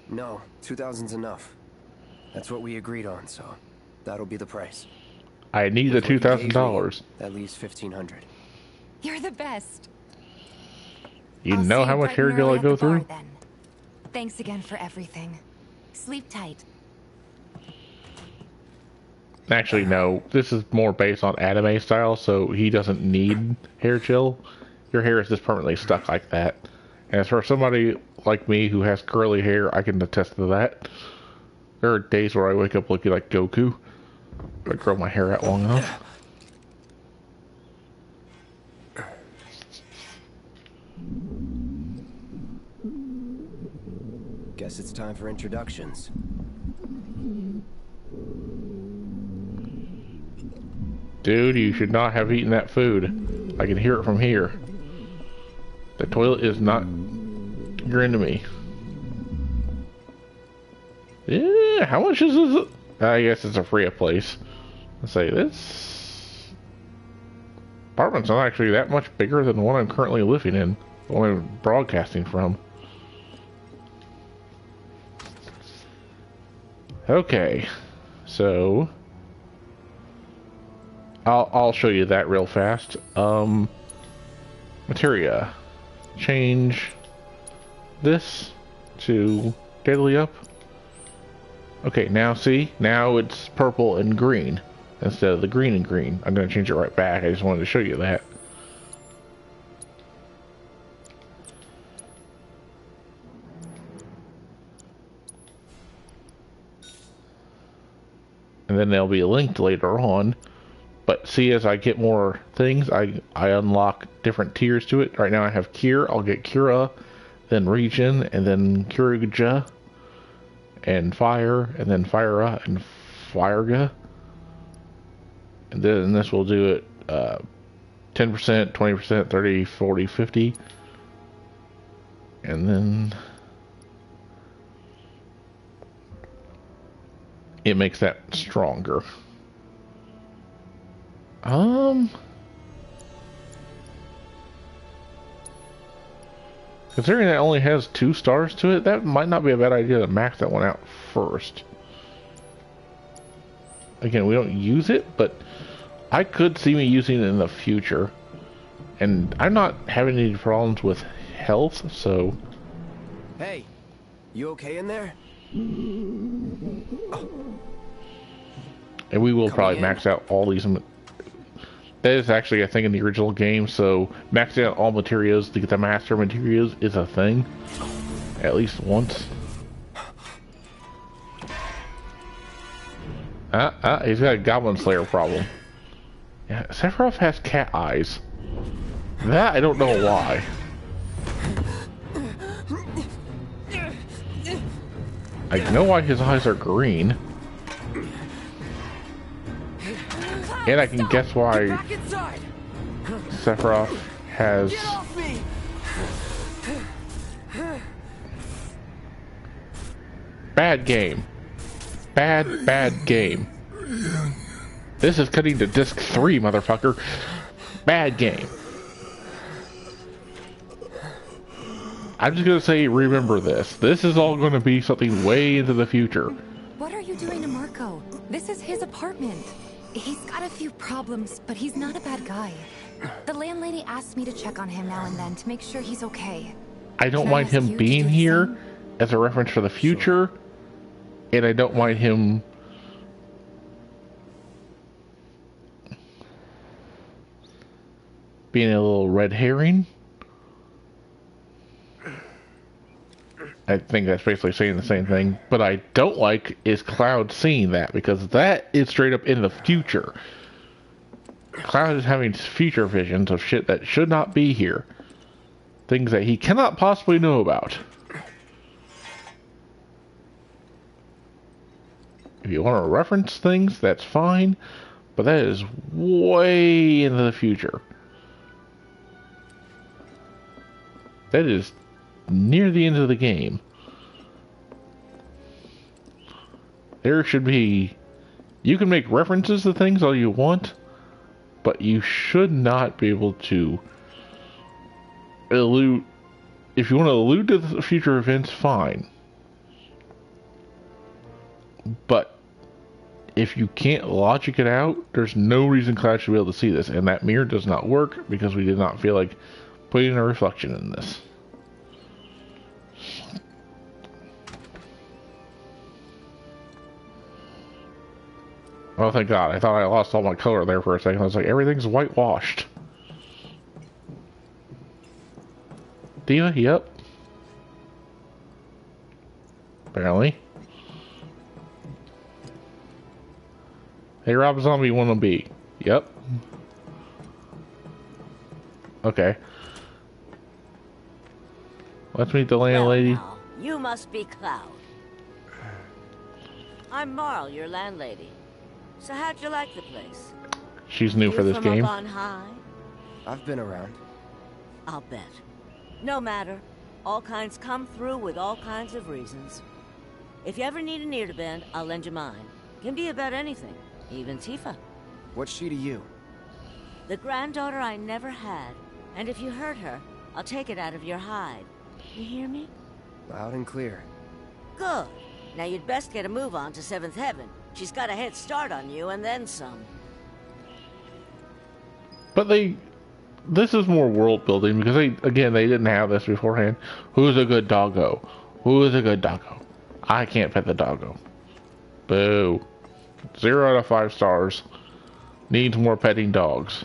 No, 2,000's enough. That's what we agreed on, so that'll be the price. I need the $2,000. At least 1,500. You're the best. You know how much hair gel I go through? Then. Thanks again for everything. Sleep tight. Actually, no. This is more based on anime style, so he doesn't need hair gel. Your hair is just permanently stuck like that. And as for somebody like me who has curly hair, I can attest to that. There are days where I wake up looking like Goku. I grow my hair out long enough. Guess it's time for introductions. Dude, you should not have eaten that food. I can hear it from here. The toilet is not grin to me. Yeah, how much is this? I guess it's a free place. Let's say this apartment's not actually that much bigger than the one I'm currently living in, the one I'm broadcasting from. Okay, so I'll show you that real fast. Materia. Change this to Deadly Up. Okay, now see? Now it's purple and green instead of the green and green. I'm going to change it right back. I just wanted to show you that. And then they'll be linked later on. But see, as I get more things, I unlock different tiers to it. Right now I have Cure. I'll get Cura, then Regen, and then Curaja, and Fire, and then Firera, and Firega. And then this will do it 10%, 20%, 30, 40, 50. And then it makes that stronger. Considering that only has 2 stars to it, that might not be a bad idea to max that one out first. Again, we don't use it, but I could see me using it in the future. And I'm not having any problems with health, so... Hey, you okay in there? And we will probably max out all these. That is actually a thing in the original game, so maxing out all materials to get the master materials is a thing. At least once. He's got a Goblin Slayer problem. Yeah, Sephiroth has cat eyes. That I don't know why. I know why his eyes are green. And I can guess why Sephiroth has... Bad game. Bad game. This is cutting to disc 3, motherfucker. Bad game. I'm just gonna say, remember this. This is all gonna be something way into the future. What are you doing to Marco? This is his apartment. He's got a few problems, but he's not a bad guy. The landlady asked me to check on him now and then to make sure he's okay. I don't mind him being here as a reference for the future, and I don't mind him being a little red herring. I think that's basically saying the same thing. But I don't like is Cloud seeing that, because that is straight up in the future. Cloud is having future visions of shit that should not be here. Things that he cannot possibly know about. If you want to reference things, that's fine. But that is way into the future. That is near the end of the game. There should be... You can make references to things all you want, but you should not be able to allude... If you want to allude to the future events, fine. But if you can't logic it out, there's no reason Cloud should be able to see this. And that mirror does not work because we did not feel like putting a reflection in this. Oh, thank God. I thought I lost all my color there for a second. I was like, everything's whitewashed. Diva? Yep. Apparently. Hey, Rob Zombie, wanna be? Yep. Okay. Let's meet the landlady. Well, you must be Cloud. I'm Marl, your landlady. So how'd you like the place? She's new for this from game. Up on high? I've been around. I'll bet. No matter. All kinds come through with all kinds of reasons. If you ever need an ear to bend, I'll lend you mine. Can be about anything, even Tifa. What's she to you? The granddaughter I never had. And if you hurt her, I'll take it out of your hide. You hear me? Loud and clear. Good. Now you'd best get a move on to 7th Heaven. She's got a head start on you, and then some. But this is more world building, because they didn't have this beforehand. Who's a good doggo? Who is a good doggo? I can't pet the doggo. Boo. 0 out of 5 stars. Needs more petting dogs.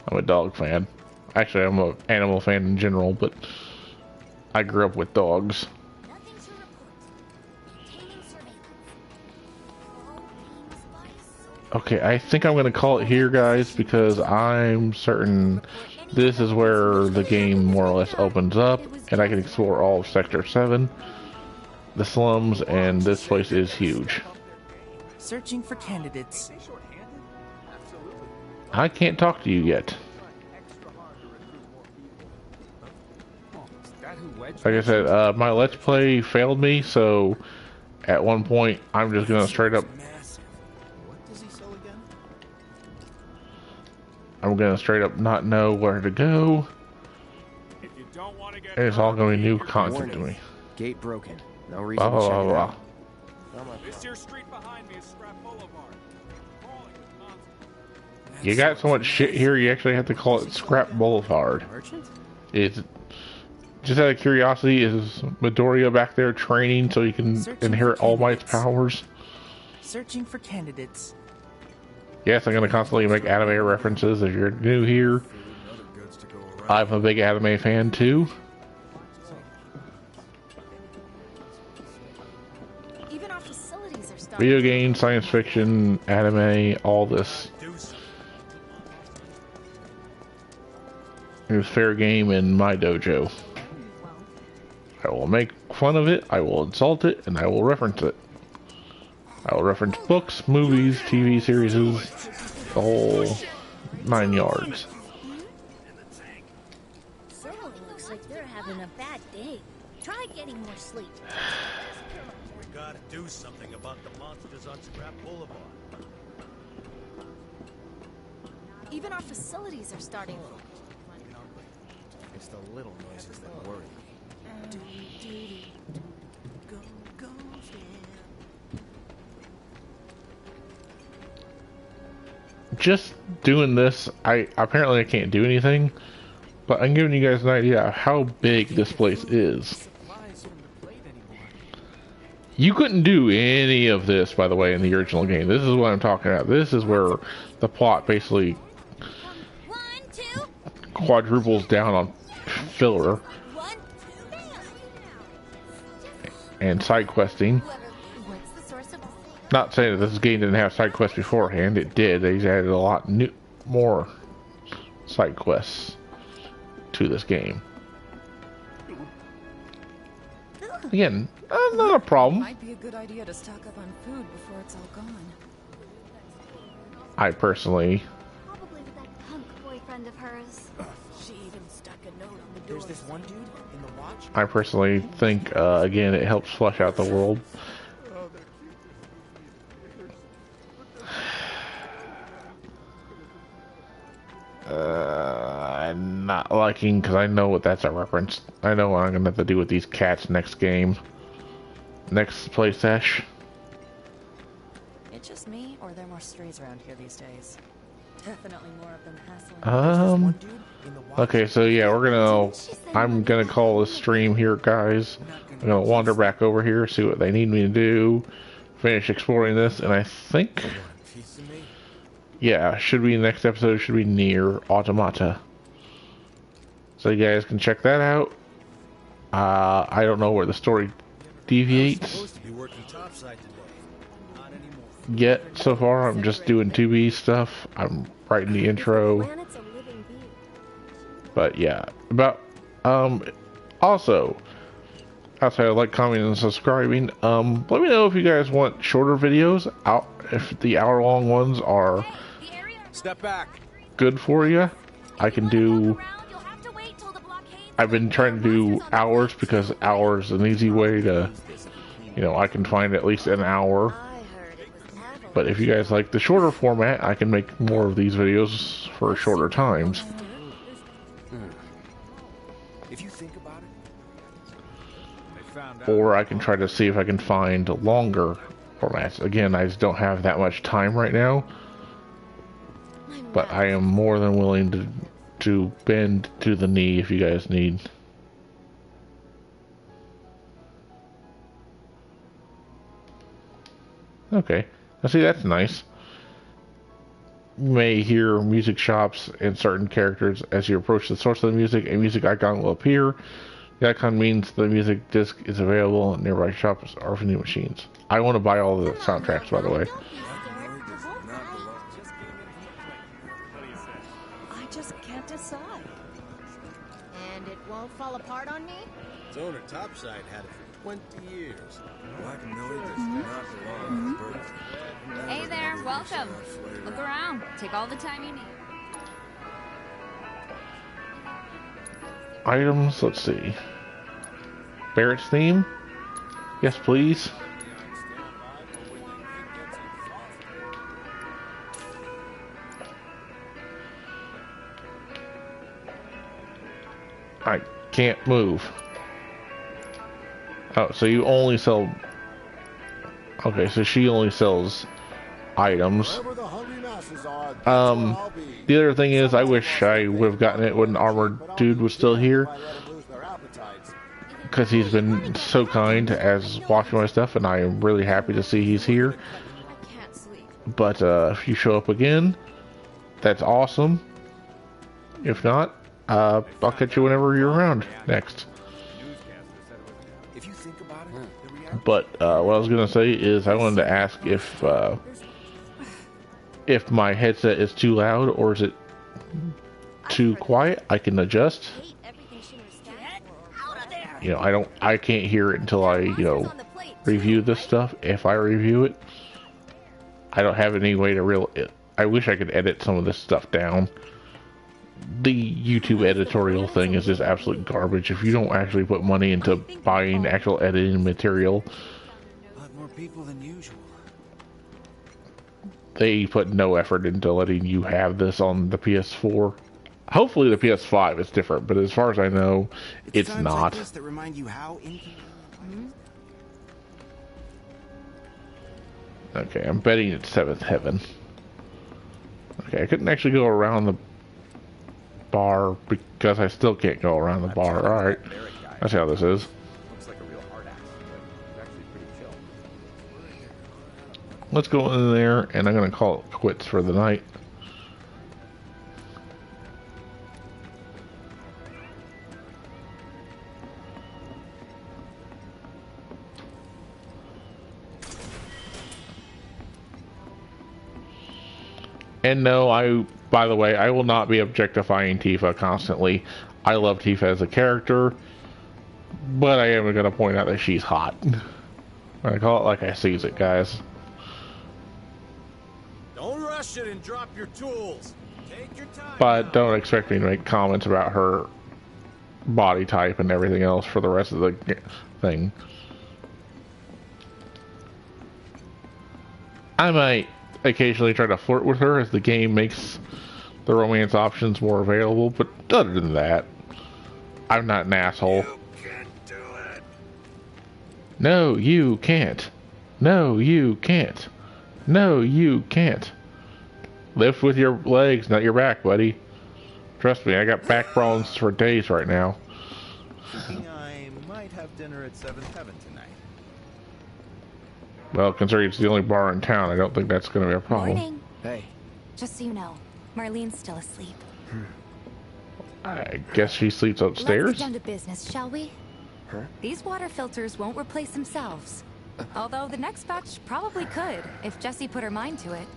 I'm a dog fan. Actually, I'm an animal fan in general, but I grew up with dogs. Okay, I think I'm going to call it here, guys, because I'm certain this is where the game more or less opens up, and I can explore all of Sector 7, the slums, and this place is huge. Searching for candidates. I can't talk to you yet. Like I said, my Let's Play failed me, so at one point I'm just going to straight up... I'm gonna straight up not know where to go. And it's all gonna be new content to me. Gate broken. No reason to check it out. This here street behind me is Scrap Boulevard. You got so much shit here, you actually have to call it Scrap Boulevard. It's just out of curiosity, is Midoriya back there training so he can inherit All Might's powers? Searching for candidates. Yes, I'm going to constantly make anime references. If you're new here, I'm a big anime fan too. Even our facilities are starting. Video games, science fiction, anime, all this. It was fair game in my dojo. I will make fun of it, I will insult it, and I will reference it. I will reference books, movies, TV series, the whole 9 yards. Certainly looks like they're having a bad day. Try getting more sleep. We gotta do something about the monsters on Scrap Boulevard. Even our facilities are starting. It's the little noises that worry me. Just doing this, I can't do anything, but I'm giving you guys an idea of how big this place is. You couldn't do any of this, by the way, in the original game. This is what I'm talking about. This is where the plot basically quadruples down on filler and side questing. Not saying that this game didn't have side quests beforehand. It did. They added a lot more side quests to this game. Again, not a problem. Might be a good idea to stock up on food before it's all gone. I personally. Probably with that punk boyfriend of hers. She even stuck a note on the door. There's this one dude in the watch. I personally think, again, it helps flesh out the world. I'm not liking, because I know what that's a reference. I know what I'm going to have to do with these cats next game. Next play sesh. It's just me, or are there more strays around here these days? Definitely more of them hassling. Okay, so yeah, I'm gonna call this stream here, guys. I'm gonna wander back over here, see what they need me to do, finish exploring this, and I think, yeah, should be next episode, should be near Automata. So you guys can check that out. I don't know where the story deviates yet. So far, I'm just doing 2B stuff. I'm writing the intro. But yeah, also, outside of like, commenting, and subscribing, let me know if you guys want shorter videos. If the hour-long ones are good for you. I can do. I've been trying to do hours because hours is an easy way to, I can find at least an hour. But if you guys like the shorter format, I can make more of these videos for shorter times. If you think about it, or I can try to see if I can find longer formats. Again, I just don't have that much time right now. But I am more than willing to bend to the knee if you guys need. Okay. Now see, that's nice. You may hear music shops and certain characters as you approach the source of the music. A music icon will appear. The icon means the music disc is available and nearby shops or vending machines. I want to buy all the soundtracks, by the way. I just can't decide. And it won't fall apart on me? its owner Topside had it for 20 years. Black and Millie does not belong with birth. Hey there, welcome. Look around. Take all the time you need. Items, let's see. Barrett's theme? Yes, please. I can't move. Oh, so you only sell... Okay, so she only sells items. The other thing is, I wish I would have gotten it when Armored Dude was still here. Because he's been so kind as watching my stuff, and I am really happy to see he's here. But if you show up again, that's awesome. If not, I'll catch you whenever you're around next. But what I was gonna say is, I wanted to ask if my headset is too loud or is it too quiet. I can adjust. I can't hear it until I, review this stuff. If I review it, I don't have any way to I wish I could edit some of this stuff down. The YouTube editorial thing is just absolute garbage. If you don't actually put money into buying actual editing material, A lot more people than usual. they put no effort into letting you have this on the PS4. Hopefully the PS5 is different, but as far as I know, it's not. That remind you how Okay, I'm betting it's 7th Heaven. Okay, I couldn't actually go around the bar because I still can't go around the bar. Alright, that's how this is. Looks like a real hard ass, but actually pretty chill. Let's go in there, and I'm going to call it quits for the night. And no, by the way, I will not be objectifying Tifa constantly. I love Tifa as a character, but I am going to point out that she's hot. I call it like I sees it, guys. Don't rush it and drop your tools. Take your time. But don't expect me to make comments about her body type and everything else for the rest of the thing. I might occasionally try to flirt with her as the game makes the romance options more available, but other than that, I'm not an asshole. You can't do it. No, you can't. No, you can't. No, you can't. Lift with your legs, not your back, buddy. Trust me, I got back problems for days right now. I might have dinner at 7th Heaven tonight. Well, considering it's the only bar in town, I don't think that's going to be a problem. Morning. Hey. Just so you know, Marlene's still asleep. I guess she sleeps upstairs. Let's get down to business, shall we? Huh? These water filters won't replace themselves. Although the next batch probably could, if Jessie put her mind to it.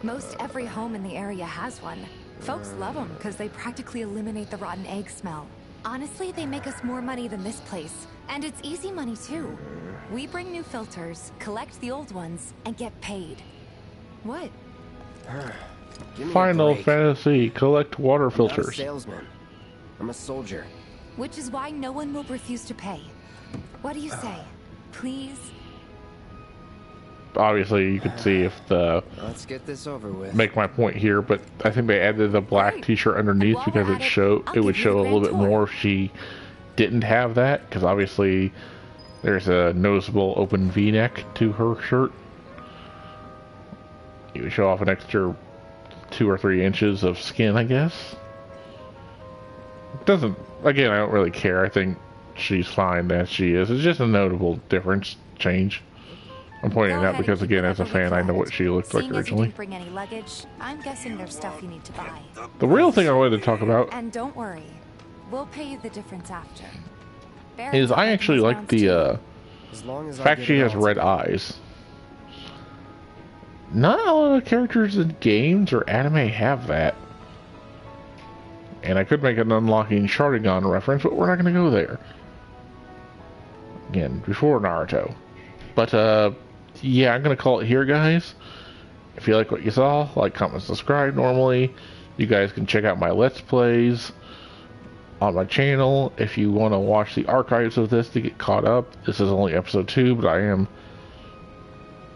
Most every home in the area has one. Folks love them because they practically eliminate the rotten egg smell. Honestly, they make us more money than this place. And it's easy money too. We bring new filters, collect the old ones, and get paid. What? Final Fantasy, collect water I'm not a filters. salesman. I'm a soldier. Which is why no one will refuse to pay. What do you say? Please? Obviously, you could see if the... Let's get this over with. Make my point here, but I think they added the black t-shirt underneath because it would show a little bit more if she didn't have that, because obviously there's a noticeable open V-neck to her shirt. You would show off an extra 2 or 3 inches of skin, I guess. Doesn't, again, I don't really care. I think she's fine as she is. It's just a notable difference, change. I'm pointing it out because, again, as a fan, I know what she looked like originally. Didn't bring any luggage, I'm guessing there's stuff you need to buy. The real thing I wanted to talk about And don't worry, we'll pay you the difference after. is I actually like the fact she has red eyes. Not a lot of characters in games or anime have that. And I could make an unlocking Shardigan reference, but we're not going to go there. Again, before Naruto. But, yeah, I'm going to call it here, guys. If you like what you saw, like, comment, subscribe normally. You guys can check out my Let's Plays on my channel. If you want to watch the archives of this to get caught up, this is only episode 2, but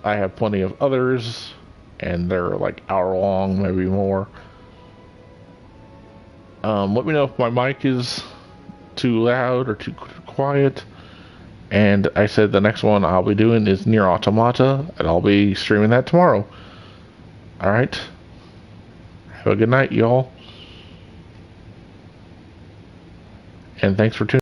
I have plenty of others, and they're like hour long, maybe more. Let me know if my mic is too loud or too quiet. And I said the next one I'll be doing is Nier Automata, and I'll be streaming that tomorrow. Alright. Have a good night, y'all. And thanks for tuning in.